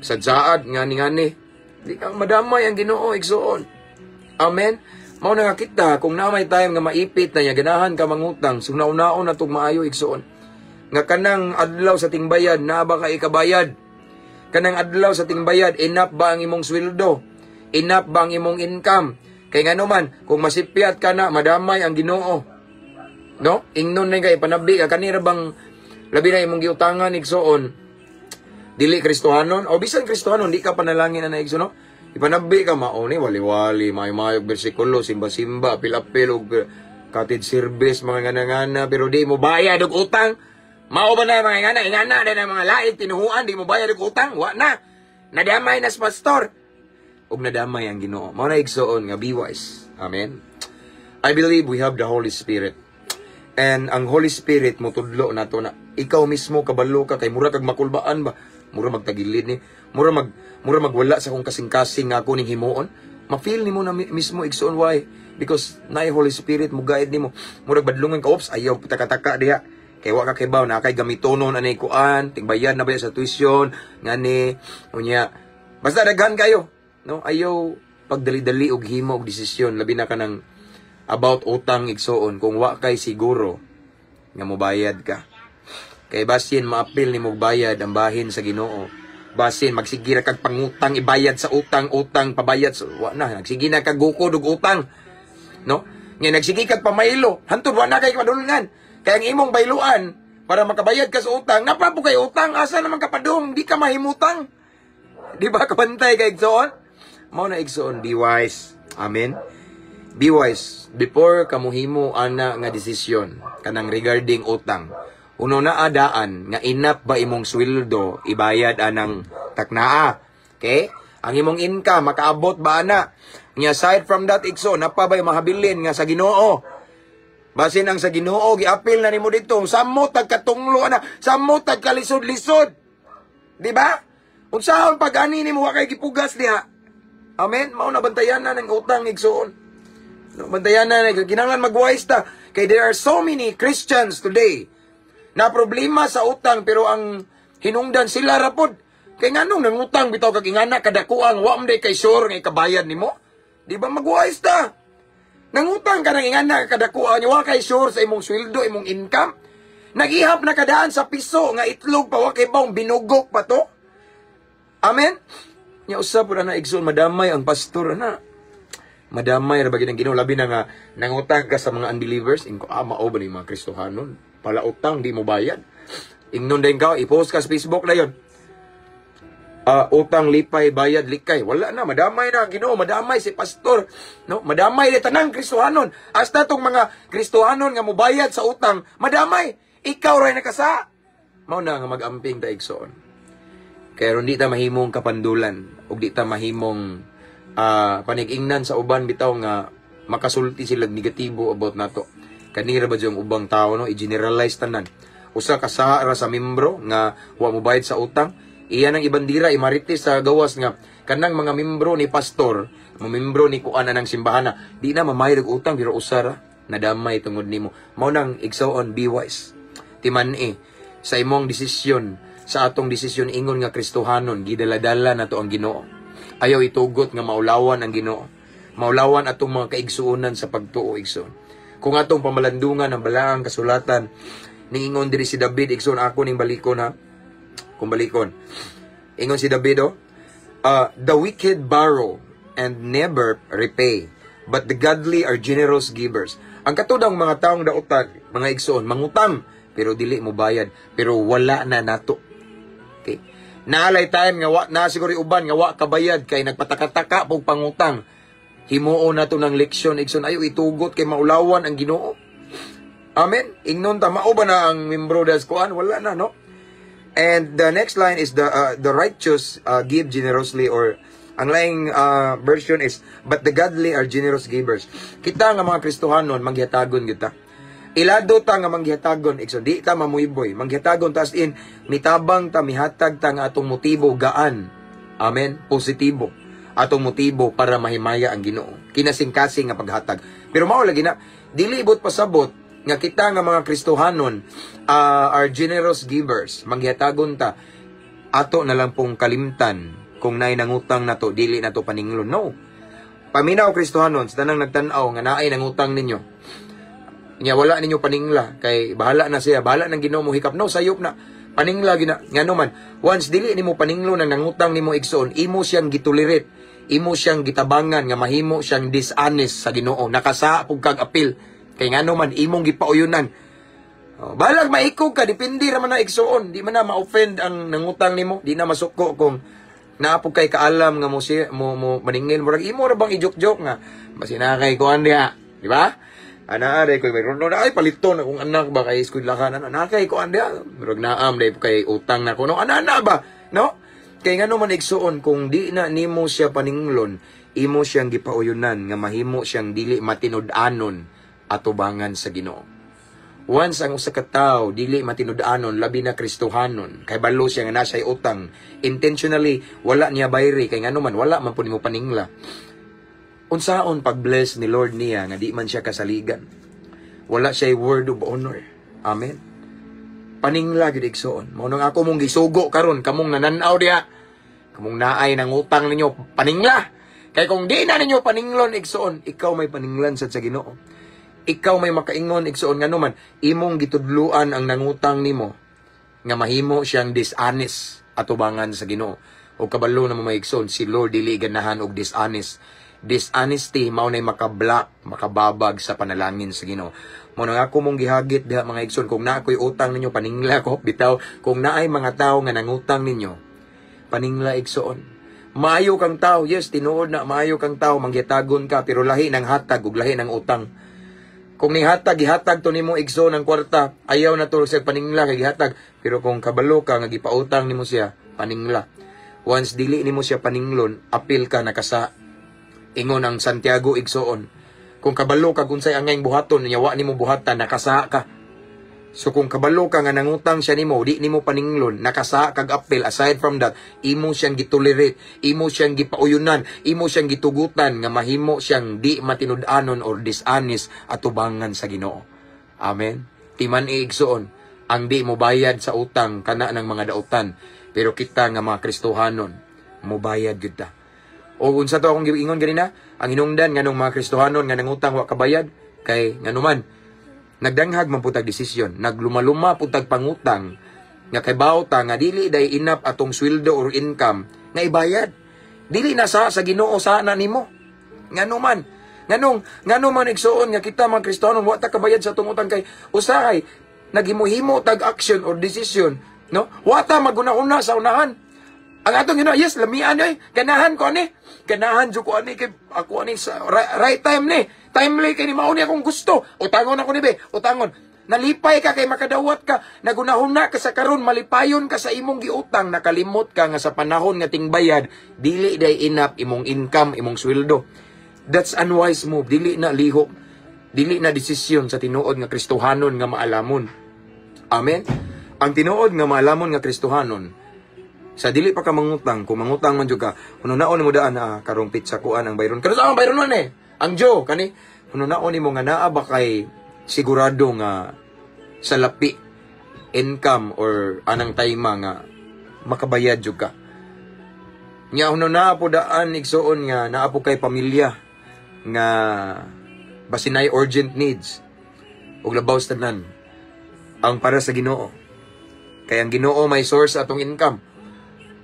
sadsaad, nga ni. Di kang madamay ang Ginoo, igsoon. Amen? Mao na nga kita, kung namay tayo nga maipit na niya, ganahan ka mangutang, so naunaon na itong maayo, igsoon. Nga kanang adlaw sa tingbayad, na ba ka ikabayad? Kanang adlaw sa tingbayad, enough ba ang imong sweldo? Enough ba ang imong income? Kay nga naman, kung masipyat ka na, madamay ang Ginoo. No? Ingnon na kay panabi ka, kanira bang Labi na imong giutangan igsoon dili Kristohanon o bisan Kristohanon di ka panalangin na igsoon, no? Ipanabi ka mao ni wali-wali, mayo-mayo bersikulo, simba-simba, apil-apil og katid service mga ngana-ngana pero di mo bayad og utang. Mao ba na mga ingana na mga lain tinuhuan di mo bayad og utang? Wa na. Nadamay na sa pastor. Og nadamay ang Ginoo. Mao na igsoon nga be wise. Amen. I believe we have the Holy Spirit. And ang Holy Spirit mo tudlo nato na ikaw mismo kabalo ka kay mura kag makulbaan ba? Mura magtagilid ni. Mura magwala sa kung kasing-kasing nga ako ning himuon. Ma-feel nimo na mismo igsoon why? Because naay Holy Spirit mo guide nimo. Murag badlungan ka ops ayaw taka-taka diha. Kay wa ka kibaw na kay gamitonon anay kuan, tingbayan na ba sa tuition, ngani unya. Basta daghan kayo, no? Ayaw pagdali-dali og himo og desisyon labi na kanang about utang igsoon kung wa kay siguro nga mobayad ka. Kay basin maapil nimo bayad ang bahin sa Ginoo. Basin magsigira kag pangutang ibayad sa utang pabayad sa wa na nagsige na kag gukod og utang. No? Nga nagsige kag pamaylo, hantud wa na kay madulngan. Kaya ang imong bayluan para makabayad ka sa utang, napapo kay utang, asa naman kapadung, di ka mahimutang. Di ba kapantay ka igsoon? Mao na igsoon, be wise. Amen. Be wise before kamuhimo ana nga desisyon kanang regarding utang. Uno na adaan nga inap ba imong sweldo ibayad anang taknaa. Okay? Ang imong income makaabot ba ana? Nga aside from that igsoon, napa ba mahabilin nga sa Ginoo? Basin ang sa Ginoo giapil na nimo dito, samot tagkatunglo ana, samot tagkalisod-lisod. Di ba? Unsahon pag-ani nimo wa kay gipugas diha. Amen. Mao na bantayan na ng utang igsoon. No, bantayan na kinahanglan mag-wise ta kay there are so many Christians today na problema sa utang pero ang hinungdan sila rapod kay nganong nangutang bitaw kag ingana kadakuang wa man kay sure nga ikabayad nimo. Di ba mag-wise ta? Nangutang ka ng ingana kadakuan niyo wa kay sure sa imong sweldo, imong income. Nagihap na kadaan sa piso nga itlog pa wa kay baong binugok pa to. Amen. Nya usab na igsoon madamay ang pastor na. Madamay ra bagid ang Ginoo labi na nga nangutang ka sa mga unbelievers inko mao ba ni mga Kristohanon pala utang di mo bayad. Ingnon din ka i-post ka sa Facebook na yon. Utang lipay bayad likay wala na madamay na Ginoo madamay si pastor no madamay ni tanang Kristohanon hasta tong mga Kristohanon nga mobayad sa utang madamay ikaw ray nakasa mao na nga magamping ta igsoon kay ron di ta mahimong kapandulan ug di ta mahimong panigingnan sa uban bitaw nga makasulti sila negatibo about nato kanira ba yung ubang tao no i-generalize tanan usa ka sa membro nga wa mobayad sa utang. Iyan ang ibandira, imarites sa gawas nga kanang mga membro ni pastor, mga membro ni kuana ng simbahan na di na mamayad og utang pero usara nadamay tungod nimo. Mao nang igsoon be wise. Timan sa imong desisyon, sa atong desisyon ingon nga Kristohanon, gidala-dala nato ang Ginoo. Ayaw itugot nga maulawan ang Ginoo. Maulawan atong mga kaigsuonan sa pagtuo igsoon. Kung atong pamalandungan ang balaang kasulatan ningon diri si David igsoon ako ning balikon ha. Kung balikon. Ingon si David, the wicked borrow and never repay, but the godly are generous givers. Ang katudang mga taong daotan, mga igsoon, mangutang, pero dili mo bayad, pero wala na nato. Okay. Naalay time nga na siguro uban nga wa kabayad kay nagpatakataka pog pangutang. Himuo nato ng leksyon igsoon ayo itugot kay maulawan ang Ginoo. Amen. Ingnon ta mao ba na ang membro das kuan wala na no. And the next line is the righteous give generously or ang laing version is but the godly are generous givers. Kita nga mga Kristohanon manghiyatagon kita. Ilado ta nga manghiyatagon ikso di ta mamuiboy. Manghiyatagon tas in mitabang ta mihatag ta nga atong motibo gaan. Amen. Positibo. Atong motibo para mahimaya ang Ginoo. Kinasing-kasing nga paghatag. Pero mao lagi na dili ibot pasabot nga kita nga mga Kristohanon are generous givers. Manghiyatagon ta ato na lang pong kalimtan kung naay nangutang nato dili nato paninglon. No. Paminaw Kristohanon sa tanang nagtan-aw nga naay nangutang ninyo. Nya wala ninyo paningla kay bahala na siya, bahala nang Ginoo mo hikap. No, sayop na. Paningla gina. Ngano man, once dili nimo paninglo nang nangutang nimo igsoon, imo siyang gitulirit. Imo siyang gitabangan nga mahimo siyang dishonest sa Ginoo. Nakasa pug kag apil. Kay ngano man imong gipauyonan. Balag maikog ka, depende raman na igsuon. Di man na ma-offend ang nangutang nimo, di na masuko kung naapog kay kaalam nga mo maningil mo rag imo ra bang i-joke nga masinakay ko andiya, di ba? Ana are ko mayroon na ay paliton akong anak ba kay eskwelahan ana kay ko andiya, murag naam dai kay utang na kuno ana ba, no? Kay ngano man igsuon kung di na nimo siya paninglon, imo siyang gipauyunan nga mahimo siyang dili matinud-anon atubangan sa Ginoo. Once ang usa ka tawo dili matinud-anon labi na Kristohanon kay balo siya nga nasay utang, intentionally wala niya bayri kay ngano man wala man pud nimo paningla. Unsaon pag-bless ni Lord niya nga di man siya kasaligan. Wala siya word of honor. Amen. Paningla gid igsoon. Mao nang ako mong gisugo karon kamong nananaw diha. Kamong naay nang utang ninyo paningla. Kay kung di na ninyo paninglon igsoon, ikaw may paninglan sa Ginoo. Ikaw may makaingon igsoon nga naman imong gitudluan ang nangutang nimo nga mahimo siyang dishonest atubangan sa Ginoo. O kabalo na may igsoon si Lord dili ganahan og dishonest. Dishonesty mao nay makablock, makababag sa panalangin sa Ginoo. Mo nang ako mong gihagit diha mga igsoon kung naa ko'y utang ninyo paningla ko bitaw kung naay mga tawo nga nangutang ninyo paningla igsoon. Maayo kang tawo, yes tinuod na maayo kang tawo mangyatagon ka pero lahi ng hatag ug lahi ng utang. Kung gihatag to nimo igso ng kwarta, ayaw na to sa paningla kay gihatag. Pero kung kabalo ka nga gipautang nimo siya, paningla. Once dili nimo siya paninglon, apil ka nakasa. Ingon ang Santiago igsoon. Kung kabalo ka kunsay angay buhaton, yawa nimo buhatan nakasa ka. So kung kabalo ka nga nangutang siya nimo, di nimo paninglon, nakasa kag apil. Aside from that, imo siyang gitolerate, imo siyang gipauyunan, imo siyang gitugutan nga mahimo siyang di matinud-anon or dishonest atubangan sa Ginoo. Amen. Timan igsoon, ang di mo bayad sa utang kana ng mga dautan, pero kita nga mga Kristohanon, mo bayad gyud ta. O unsa to akong giingon ganina, ang hinungdan nganong mga Kristohanon nga nangutang wa kabayad kay nganuman nagdanghag man putag desisyon, naglumaluma putag pangutang nga kay bawta nga dili day enough atong sweldo or income nga ibayad. Dili na sa Ginoo sana nimo. Ngano man igsuon nga kita mga Kristohanon wa ta kabayad sa atong utang kay usahay naghimuhimo tag action or decision, no? Wa ta maguna-una sa unahan. Ang atong Ginoo, yes, lamian ganahan ko ani. Ganahan jud ko ani kay ako ani sa right time ni. Timely kay ni mao ni akong gusto. Utangon ako ni be, utangon. Nalipay ka kay makadawat ka, nagunahuna ka sa karon, malipayon ka sa imong giutang, nakalimot ka nga sa panahon nga tingbayad, dili day enough imong income, imong sweldo. That's unwise move, dili na liho. Dili na desisyon sa tinuod nga Kristohanon nga maalamon. Amen. Ang tinuod nga maalamon nga Kristohanon, sa dili pa ka mangutang, kung mangutang man jud ka, hununaon mo daan na karong pizza kuan ang bayron. Kano sa ang bayron man ang Joe kani hununaon nimo nga naa ba kay sigurado nga sa lapi income or anang tayma nga makabayad jud ka. Nya hununa po daan igsuon nga naa po kay pamilya nga basinay urgent needs ug labaw sa tanan ang para sa Ginoo. Kay ang Ginoo may source atong income.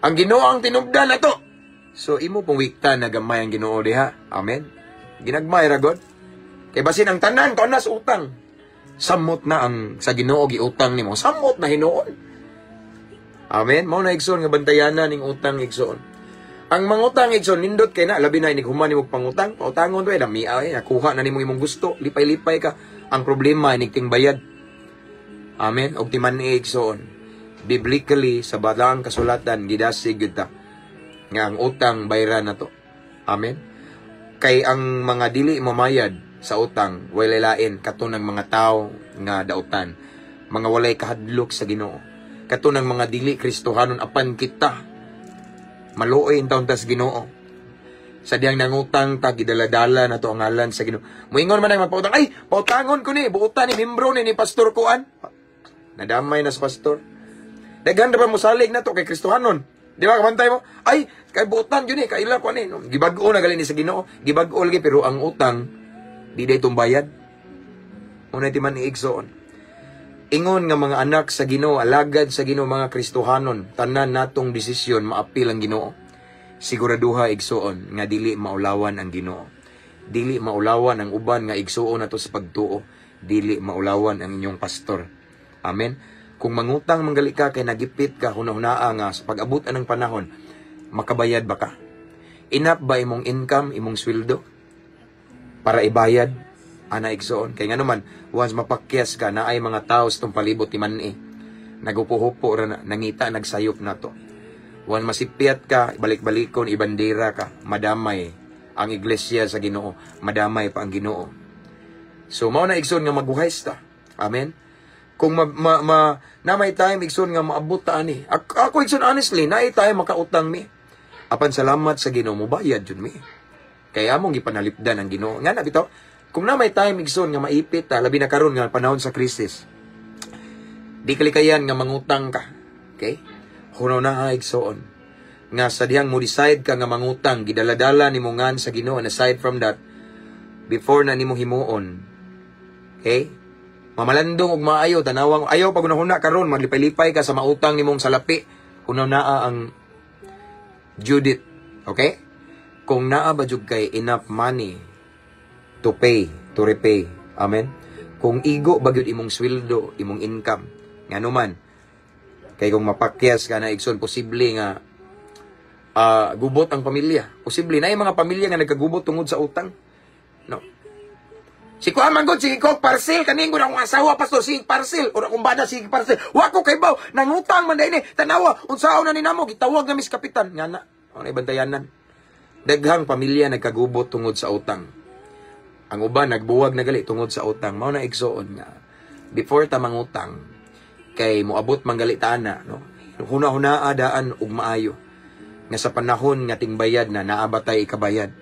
Ang Ginoo ang tinubdan nato. So imo pong wikta na gamay ang Ginoo diha. Amen. Ginagmay ra God. Kay basin ang tanan kon nas utang. Samot na ang sa Ginoo giutang nimo. Samot na hinuon. Amen. Mao na igsoon nga bantayanan ning utang igsoon. Ang mangutang igsoon nindot kay na labi na inig human nimo pangutang. Pautangon to dami nakuha na nimo imong gusto. Lipay-lipay ka. Ang problema inig tingbayad. Amen. Og timan ni igsoon. Biblically sa balang kasulatan gidasig gyud ta nga ang utang bayran na to. Amen. Kay ang mga dili mamayad sa utang walay lain katunang mga tao nga dautan, mga walay kahadlok sa Ginoo, katunang mga dili Kristohanon apan kita maluoy taon tas Ginoo. Sa diyang nangutang ta gidaladala na to ang ngalan sa Ginoo. Moingon man ang magpautang, ay pautangon ko ni buutan ni membro ni pastor kuan. Nadamay na sa pastor. Daghan ra ba mo salig na to kay Kristohanon? Di ba kabantay mo? Ay, kay buutan yun kaila ko ani. Gibag-o na gali ni sa Ginoo. Gibag-o lagi pero ang utang di day tumbayad. Unay ti man iigsoon. Ingon nga mga anak sa Ginoo, alagad sa Ginoo mga Kristohanon, tanan natong desisyon maapil ang Ginoo. Siguraduha igsoon nga dili maulawan ang Ginoo. Dili maulawan ang uban nga igsuon nato sa pagtuo. Dili maulawan ang inyong pastor. Amen. Kung mangutang manggali ka kay nagipit ka hunahunaa nga sa pag-abot ng panahon, makabayad ba ka? Enough ba imong income, imong sweldo para ibayad ana igsoon? Kay nga naman once mapakyas ka na ay mga tao sa palibot ti man nagupuhupo ra na, nangita nagsayop na to. Once masipyat ka, balik-balikon ibandera ka, madamay ang iglesia sa Ginoo, madamay pa ang Ginoo. So mao na igsoon nga maguhays ta. Amen. Kung na may time igsoon nga maabot ta ani. Ako igsoon honestly, naay tayo makautang mi. Apan salamat sa Ginoo mo bayad jud mi. Kaya among gipanalipdan ang Ginoo. Nga na bitaw, kung na may time igsoon nga maipit ta labi na karon nga panahon sa krisis. Di kalikayan nga mangutang ka. Okay? Hunaw na igsoon nga sa dihang mo decide ka nga mangutang, gidaladala nimo ngan sa Ginoo. And aside from that, before na nimo himuon, okay? Mamalandong og maayo, tanawang ayaw pag unahuna karon maglipay-lipay ka sa mautang nimong salapi. Hunaw naa ang Judith, okay? Kung naa ba jud kay enough money to pay, to repay. Amen. Kung igo ba gyud imong sweldo, imong income, nganuman kay kung mapakyas ka na igsoon posible nga gubot ang pamilya. Posible na yung mga pamilya nga nagkagubot tungod sa utang. No. Si ko amangod, si ko parcel, kaning ko na akong asawa, pastor, si parcel, o akong bada, si parcel. Wako kay baw, nangutang man dahil tanawa, unsaon na ni namo, gitawag na mis kapitan. Nga na, o na ibantayanan. Daghang pamilya nagkagubot tungod sa utang. Ang uban, nagbuwag na gali tungod sa utang. Mao na igsoon nga. Before ta mangutang, kay moabot manggali taana, no? Huna-huna adaan ug maayo. Nga sa panahon nga tingbayad na naabatay ikabayad.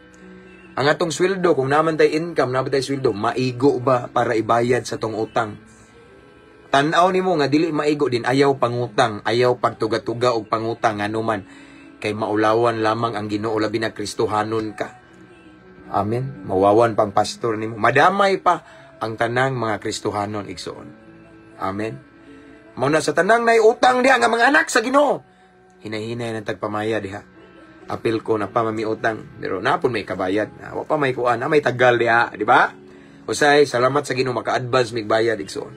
Ang atong sweldo, kung naman tayo income, naman tayo sweldo, maigo ba para ibayad sa tong utang? Tanaw nimo nga dili maigo din, ayaw pangutang, ayaw pagtuga-tuga og pangutang anuman. Kay maulawan lamang ang Ginoo labi na Kristohanon ka. Amen. Mawawan pang pastor nimo. Madamay pa ang tanang mga Kristohanon igsoon. Amen. Mao na sa tanang nay utang diha nga mga anak sa Ginoo. Hinay-hinay ng tagpamaya diha. Apil ko na pa mamiutang, pero napon may kabayad. Wa pa may kuan, may tagal diha, di ba? Usay, salamat sa Ginoo maka-advance mig bayad igsoon.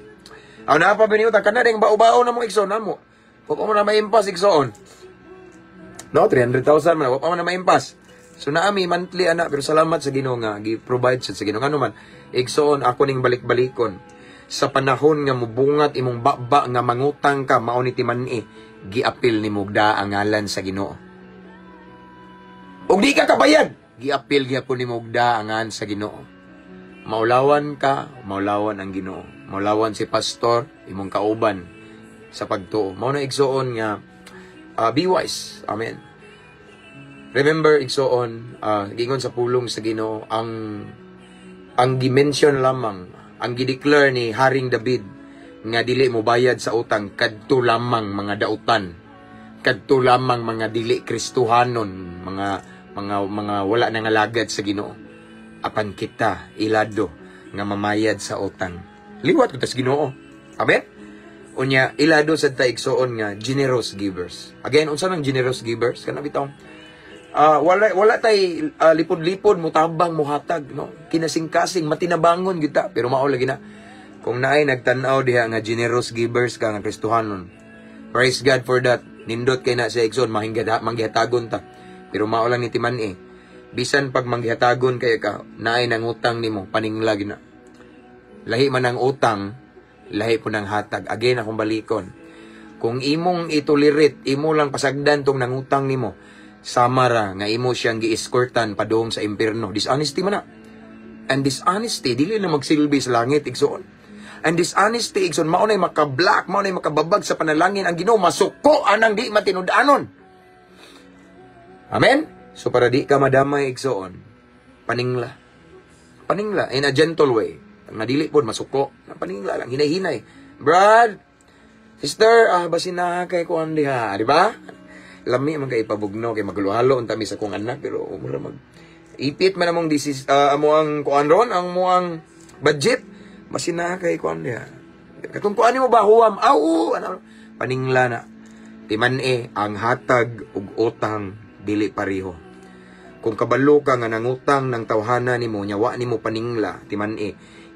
Aw na pa biniutang kana ding bao-bao na mo igsoon namo. Wa pa mo na maimpas igsoon. No, 300,000 man, wa pa man na maimpas. So naami monthly ana, pero salamat sa Ginoo nga gi-provide sa Ginoo. Ngano man, igsoon ako ning balik-balikon. Sa panahon nga mubungat imong baba nga mangutang ka, mao ni timan-i, giapil ni mugda ang ngalan sa Ginoo. Og di ka kabayad, giapil gyapon ni mugda ang ngalan sa Ginoo. Maulawan ka, maulawan ang Ginoo. Maulawan si pastor, imong kauban sa pagtuo. Mao na igsoon nga be wise. Amen. Remember igsoon, gingon sa pulong sa Ginoo ang dimension lamang, ang gideclare ni Haring David nga dili mo bayad sa utang kadto lamang mga dautan, kadto lamang mga dili Kristohanon, mga wala nang alagad sa Ginoo. Apan kita ilado nga mamayad sa utang. Liwat ko tas Ginoo. Amen. Unya ilado sa ta igsoon nga generous givers. Again, unsa nang generous givers? Kana bitaw wala tay lipod-lipod mo tabang mo hatag, no? Kinasing-kasing matinabangon gyud ta, pero mao lagi na kung naay nagtan-aw diha nga generous givers ka nga Kristohanon. Praise God for that. Nindot kay na sa igsoon manggihatagon ta. Pero mao lang ni timan bisan pag manggihatagon kay ka naay nangutang nimo paningla gina. Lahi man ang utang, lahi po ng hatag. Again akong balikon. Kung imong itulirit, imo lang pasagdan tong nangutang nimo, samara nga imo siyang gi-escortan padung sa impierno. Dishonesty man na. And dishonesty dili na magsilbi sa langit igsoon. And dishonesty igsoon mao nay maka-black, mao nay makababag sa panalangin ang Ginoo, masuko anang di matinud-anon. Amen. So para di ka madamay igsoon, paningla. Paningla in a gentle way. Nga dili pod masuko, paningla lang, hinay-hinay. Brad, sister, basin na kay kuan diha, di ba? Lami man kay pabugno kay magluhalo unta mi sa kong anak, pero umura mag ipit man among amo ang kuan ron, ang muang budget, basin na kay kuan diha. Katong kuan nimo ba huwam? Ano? Paningla na. Timan ang hatag ug utang dili pareho. Kung kabalo ka nga nangutang ng tawhana nimo, nyawa nimo paningla, timan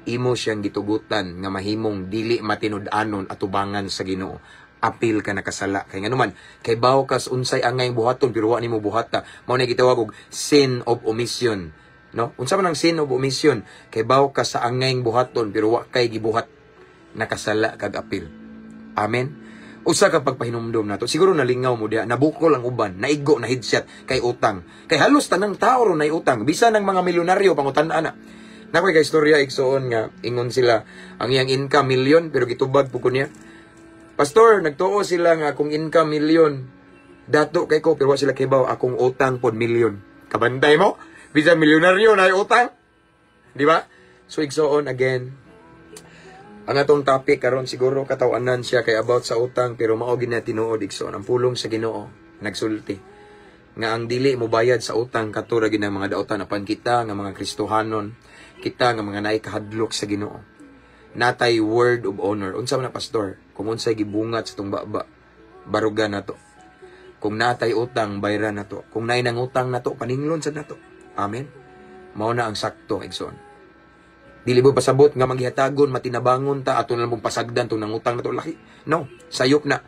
imo siyang gitugutan nga mahimong dili matinud-anon atubangan sa Ginoo. Apil ka nakasala kay nganuman kay bawo kas unsay angay buhaton pero wa nimo buhata, mao na gitawag og sin of omission, no? Unsa man ang sin of omission? Kay bawo ka sa angay buhaton pero wa kay gibuhat, nakasala kag apil. Amen. Usa ka pagpahinumdom nato, siguro nalingaw mo diha, nabukol ang uban, naigo na headset kay utang. Kay halos tanang tao ron nay utang, bisan ng mga milyonaryo pangutan-ana. Nakoy kay istorya igsoon nga ingon sila ang iyang income milyon pero gitubag pud niya. Pastor, nagtuo sila nga akong income milyon. Dato kay ko pero wa sila kibaw akong utang pod milyon. Kabantay mo? Bisan milyonaryo na utang. Di ba? So igsoon again. Ang atong topic karon siguro katawanan siya kay about sa utang pero mao gid na tinuod igsoon ang pulong sa Ginoo nagsulti nga ang dili mo bayad sa utang katura gid ng mga daotan apan kita nga mga Kristohanon, kita nga mga naay kahadlok sa Ginoo. Natay word of honor. Unsa man na pastor? Kung unsay gibungat sa tong baba, barugan nato. Kung natay utang, bayran nato. Kung naay nang utang nato, paninglon sad nato. Amen. Mao na ang sakto igsoon. Dili mo pasabot nga maghihatagon, matinabangon ta ato na lang pasagdan tong nangutang nato lahi. No, sayop na.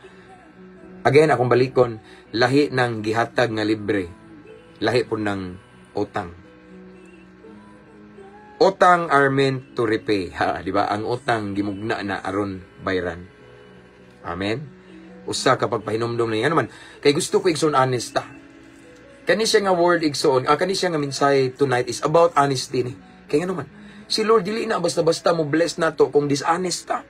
Again akong balikon, lahi ng gihatag nga libre. Lahi po ng utang. Utang are meant to repay. Ha, di ba? Ang utang gimugna na aron bayran. Amen. Usa ka pagpahinumdom na yan naman. Kay gusto ko igsoon honest ta. Kani siya nga word igsoon, kani siya nga mensahe tonight is about honesty ni. Kay nga naman, si Lord dili na basta-basta mo bless nato kung dishonest ta.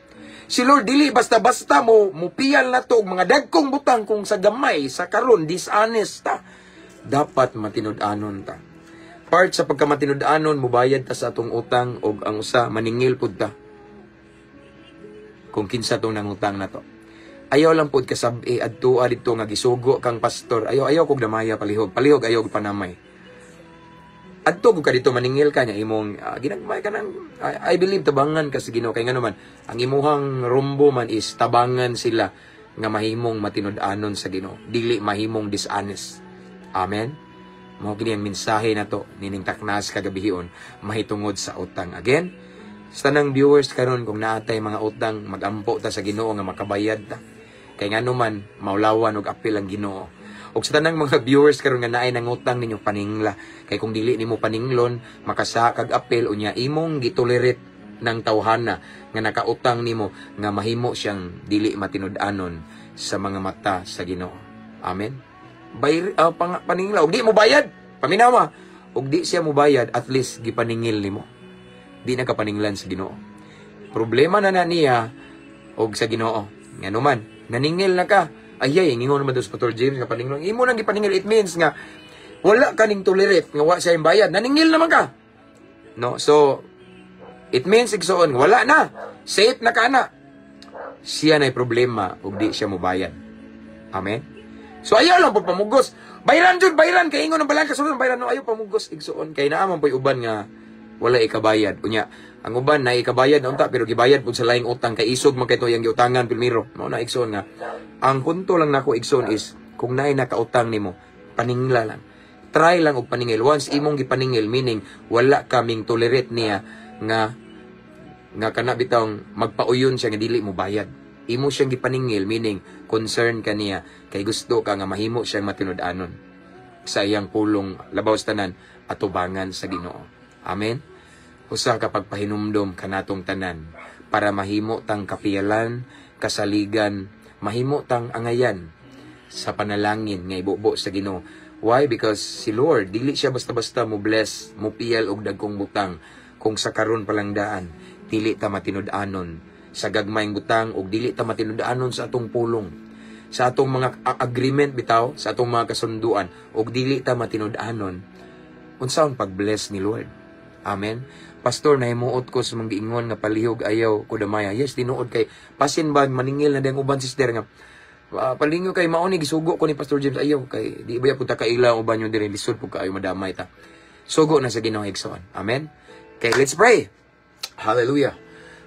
Si Lord dili basta-basta mo piyal nato og mga dagkong butang kung sa gamay, sa karon dishonest ta. Dapat matinud-anon ta. Part sa pagkamatinud-anon, mubayad ta sa atong utang o ang usa, maningil pud ta. Kung kinsa tong nangutang na to. Ayaw lang pud kasabi adto adto nga gisugo kang pastor. Ayaw kog damaya palihog. Palihog ayaw panamay. Adto ko ka dito maningil ka nya imong ginagmay ka nang I believe tabangan ka sa Ginoo kay nga naman ang imuhang rumbo man is tabangan sila nga mahimong matinud-anon sa Ginoo. Dili mahimong dishonest. Amen. Mao kini ang mensahe na to nining taknas kagabihon mahitungod sa utang. Again, sa tanang viewers karon kung naatay mga utang, magampo ta sa Ginoo nga makabayad ta. Kay ngano man maulawan og apil ang Ginoo. Og sa tanang mga viewers karon nga naay nang utang ninyo paningla. Kay kung dili nimo paninglon, makasa kag apil unya imong gitolerate ng tawhana nga nakautang nimo nga mahimo siyang dili matinud-anon sa mga mata sa Ginoo. Amen. Paningla og di mo bayad paminawa og di siya mo bayad at least gipaningil nimo di nakapaninglan sa Ginoo. Problema na niya og sa Ginoo ngano man naningil na ka ayay ingon naman dos Pastor James nga paninglo imo nang gipaningil it means nga wala ka ning tolerate nga wa siya bayad naningil naman ka no. So it means igsoon wala na safe na ka na siya na problema og di siya mo bayad. Amen. So ayaw lang po pamugos. Bayran jud, bayran kay ingon ang balang kasunod bayran no ayaw pamugos igsuon kay naa man po'y uban nga wala ikabayad. Unya, ang uban na ikabayad na unta pero gibayad pud sa laing utang kay isog man kay to yang giutangan primero. Mao na igsuon nga. Ang punto lang nako igsuon is kung naay nakautang nimo, paningla lang. Try lang og paningil. Once imong gipaningil meaning wala kaming tolerate niya nga kana bitawng magpauyon siya nga dili mo bayad. Imo siyang gipaningil meaning concern ka niya kay gusto ka nga mahimo siyang matinud-anon sa iyang pulong labaw sa tanan atubangan sa Ginoo. Amen. Usa ka pagpahinumdom kanatong tanan para mahimo tang kapiyalan, kasaligan, mahimo tang angayan sa panalangin nga ibubo sa Ginoo. Why? Because si Lord dili siya basta-basta mo bless, mo piyal og dagkong butang kung sa karon palang daan dili ta matinud-anon sa gagmayng butang o dili ta matinud-anon sa atong pulong, sa atong mga agreement bitaw, sa atong mga kasunduan o dili ta matinud-anon unsaon pag-bless ni Lord. Amen. Pastor, nahimuot ko sa mga giingon nga palihog ayaw ko damaya. Yes, tinuod kay pasin ba maningil na dang uban sister nga palingo kay mauni gisugo ko ni Pastor James ayaw kay di ba pud ta kaila uban yo diri lisod pud kaayo madamay ta. Sugo na sa Ginoo igsoon. Amen. Okay, let's pray. Hallelujah.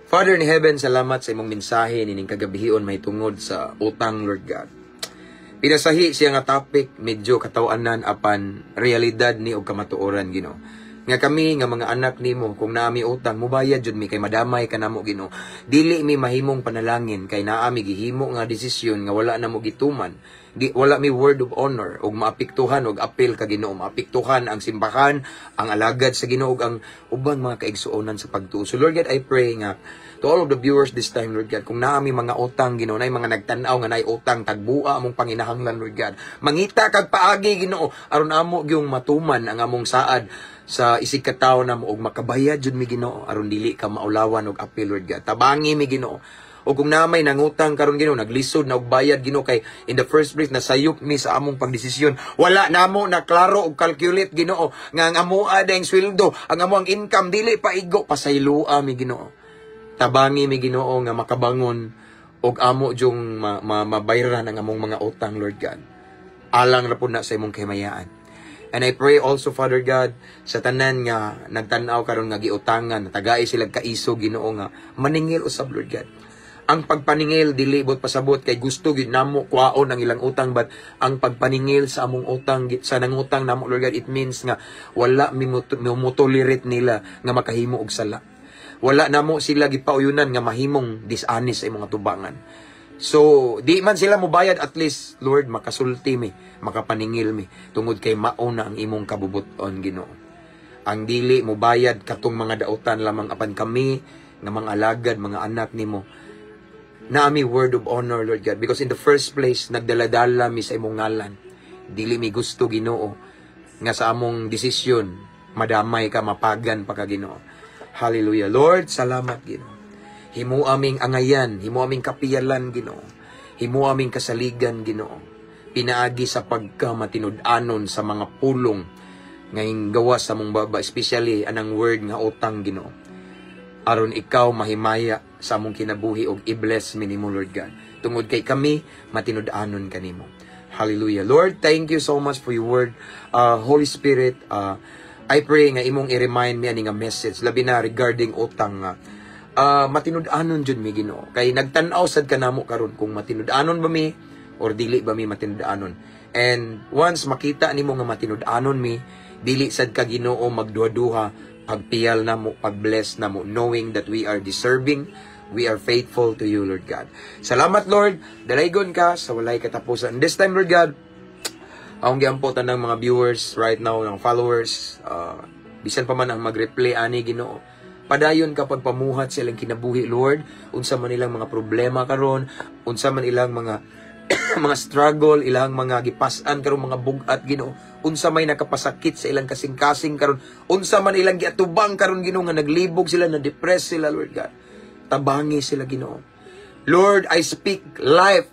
Father in heaven, salamat sa imong mensahe nining kagabihon mahitungod sa utang, Lord God. Pinasahi siya nga topic, medyo katawanan apan realidad ni og kamatuoran, Ginoo. Nga kami nga mga anak nimo kung naami utang mubayad jud mi kay madamay kanamo Ginoo. Dili mi mahimong panalangin kay naami gihimo nga desisyon nga wala namo gituman. Wala mi word of honor og maapektuhan og appeal ka Ginoo, maapektuhan ang simbahan, ang alagad sa Ginoo ug ang ubang mga kaigsuonan sa pagtuo. So Lord God, I pray nga to all of the viewers this time, Lord God, kung naami mga utang Ginoo, nay mga nagtan-aw nga nay utang tagbua among panginahanglan, Lord God. Mangita kag paagi Ginoo aron amo gyung matuman ang among saad sa isig katawo na mo og makabayad jud mi Ginoo aron dili ka maulawan og appeal, Lord God. Tabangi mi Ginoo. O kung namay nangutang karon Ginoo, naglisod na og bayad Ginoo kay in the first place nasayop mi sa among pagdesisyon. Wala namo na klaro og calculate Ginoo nga ang amoa daing sweldo, ang amoang income dili pa igo pasaylua mi Ginoo. Tabangi mi Ginoo nga makabangon og amo jung mabayran ang among mga utang, Lord God. Alang ra pud na sa imong kahimayaan. And I pray also, Father God, sa tanan nga nagtanaw karon nga giutangan, tagay sila kaiso Ginoo nga maningil usab, Lord God. Ang pagpaningil dili bot pasabot kay gusto gid namo kuwaon ang ilang utang, but ang pagpaningil sa among utang sa nangutang namo, Lord God, it means nga wala mi tolerate nila nga makahimo og sala. Wala namo sila gipauyunan nga mahimong dishonest sa imong tubangan. So, di man sila mobayad, at least, Lord, makasulti mi, makapaningil mi, tungod kay mauna ang imong kabubuton Ginoo. Ang dili mobayad katong mga dautan lamang apan kami, nga mga alagad, mga anak nimo, na ami word of honor, Lord God, because in the first place, nagdaladala mi sa imong ngalan. Dili mi gusto Ginoo, nga sa among desisyon, madamay ka, mapagan pa ka Ginoo. Hallelujah. Lord, salamat Ginoo. Himo aming angayan, himo aming kapiyalan Ginoo. Himo aming kasaligan Ginoo. Pinaagi sa pagkamatinud-anon sa mga pulong ngayong gawa sa mong baba, especially anang word nga utang Ginoo. Aron ikaw mahimaya sa among kinabuhi og i-bless mi nimo, Lord God. Tungod kay kami matinud-anon kanimo. Hallelujah. Lord, thank you so much for your word. Holy Spirit, I pray nga imong i-remind me ani nga message labi na regarding utang nga matinud-anon jud mi Ginoo. Kay nagtan-aw sad kanamo karon kung matinud-anon ba mi or dili ba mi matinud-anon. And once makita nimo nga matinud-anon mi, dili sad ka Ginoo magduha-duha, pagpiyal namo, pagbless namo, knowing that we are deserving, we are faithful to you, Lord God. Salamat, Lord. Dalaygon ka sa walay katapusan. This time, Lord God, akong giampotan ng mga viewers right now, ng followers, bisan pa man ang mag-replay ani Ginoo, padayon kapag pamuhat silang kinabuhi, Lord, unsa man ilang mga problema karon, unsa man ilang mga mga struggle, ilang mga gipas-an karon, mga bugat Ginoo, unsa may nakapasakit sa ilang kasing-kasing karon, unsa man ilang giatubang karon Ginoo nga naglibog sila, na depressed sila, Lord God. Tabangi sila Ginoo. Lord, I speak life,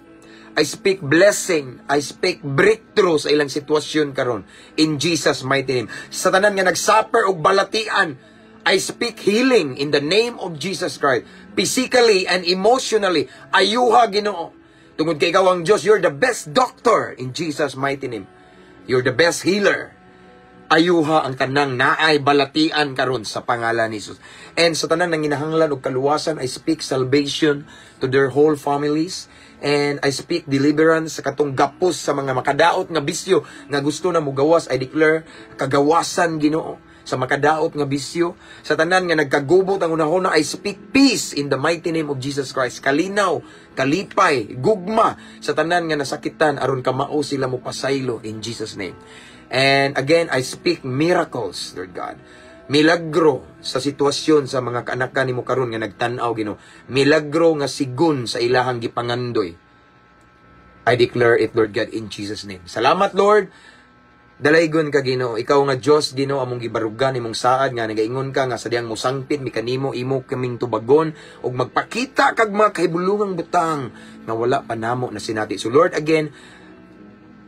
I speak blessing, I speak breakthrough sa ilang sitwasyon karon in Jesus mighty name. Sa tanan nga nagsuffer og balatian, I speak healing in the name of Jesus Christ. Physically and emotionally, ayuha Ginoo. Tungod kay ikaw ang Diyos, you're the best doctor in Jesus mighty name. You're the best healer. Ayuha ang tanang naay balatian karon sa pangalan ni Jesus. And sa tanang nang ginahanglan og kaluwasan, I speak salvation to their whole families. And I speak deliverance sa katong gapos sa mga makadaot nga bisyo nga gusto na mugawas. I declare kagawasan Ginoo sa makadaot nga bisyo. Sa tanan nga nagkagubot ang unahuna, I speak peace in the mighty name of Jesus Christ. Kalinaw, kalipay, gugma sa tanan nga nasakitan aron kamao sila mo pasaylo in Jesus name. And again, I speak miracles, Lord God. Milagro sa sitwasyon sa mga kaanakan nimo karon nga nagtan-aw Ginoo. Milagro nga sigun sa ilahang gipangandoy. I declare it, Lord God, in Jesus name. Salamat, Lord. Dalaygon ka Ginoo, ikaw nga Dios Ginoo, among gibarugan imong saad nga nagaingon ka nga sadyang musangpit mi kanimo, imo kaming tubagon ug magpakita kag mga kahibulungang butang nga wala pa namo na sinati. So Lord, again,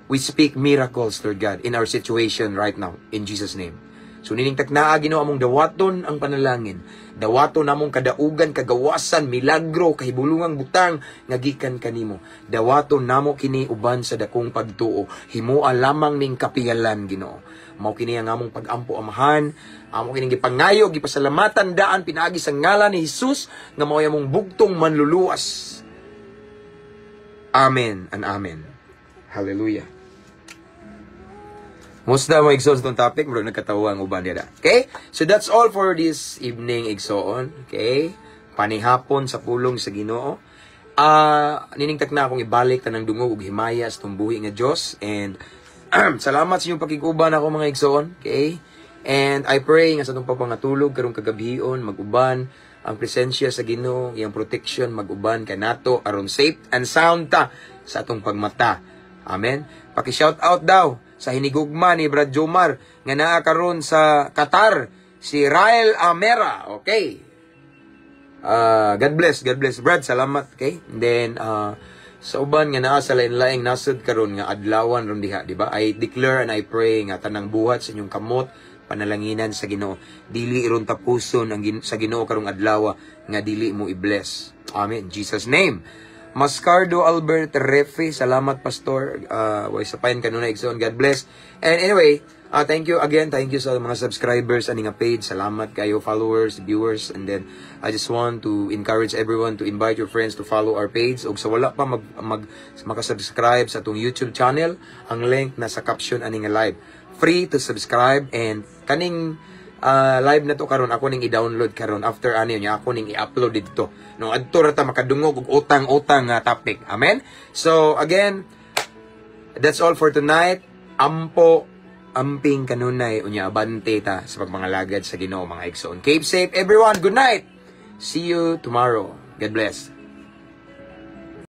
we speak miracles, Lord God, in our situation right now in Jesus name. So nining taknaa Ginoo, among dawaton ang panalangin, dawaton namong kadaugan, kagawasan, milagro, kahibulungang butang nga gikan kanimo. Dawaton namo kini uban sa dakong pagtuo. Himoa lamang ning kapiyalan Ginoo. Mao kini ang among pagampo amahan, amo kining gipangayo, gipasalamatan daan pinaagi sa ngalan ni Hesus nga mao among bugtong manluluwas. Amen and amen. Hallelujah. Musta mo igsoon sa itong topic, bro, nagkatawa ang uban nila. Okay? So that's all for this evening, igsoon. Okay? Panihapon sa pulong sa Ginoo. Niningtak na akong ibalik tanang dungog ug himaya sa tumbuhi nga Dios, and salamat sa inyong pakiguban ako mga igsoon. Okay? And I pray nga sa itong papangatulog karong kagabion maguban ang presensya sa Ginoo, iyang protection maguban kay nato aron safe and sound ta sa atong pagmata. Amen. Paki-shout out daw sa hinigugma ni Brad Jomar nga naa karon sa Qatar, si Rael Amera. Okay. God bless Brad, salamat. Okay. And then sa uban nga naa sa lain-laing nasud karon nga adlawan ron diha, di ba? I declare and I pray nga tanang buhat sa inyong kamot panalanginan sa Ginoo, dili iron tapuson ang sa Ginoo karong adlaw nga dili mo i-bless. Amen. In Jesus name. Mascardo Albert Refe, salamat pastor. Way sa pain kanuna igsoon. God bless. And anyway, thank you again. Thank you sa mga subscribers ani nga page. Salamat kayo, followers, viewers. And then I just want to encourage everyone to invite your friends to follow our page. Ug sa wala pa makasubscribe sa atong YouTube channel, ang link nasa caption ani nga live. Free to subscribe, and kaning live na to karon ako ning i-download karon after ano niya ako ning i-upload dito. No, adto ra ta makadungog og utang-utang nga topic. Amen. So again, that's all for tonight. Amping kanunay unya abante ta sa pagmangalagad sa Ginoo mga igsoon. Keep safe everyone. Good night. See you tomorrow. God bless.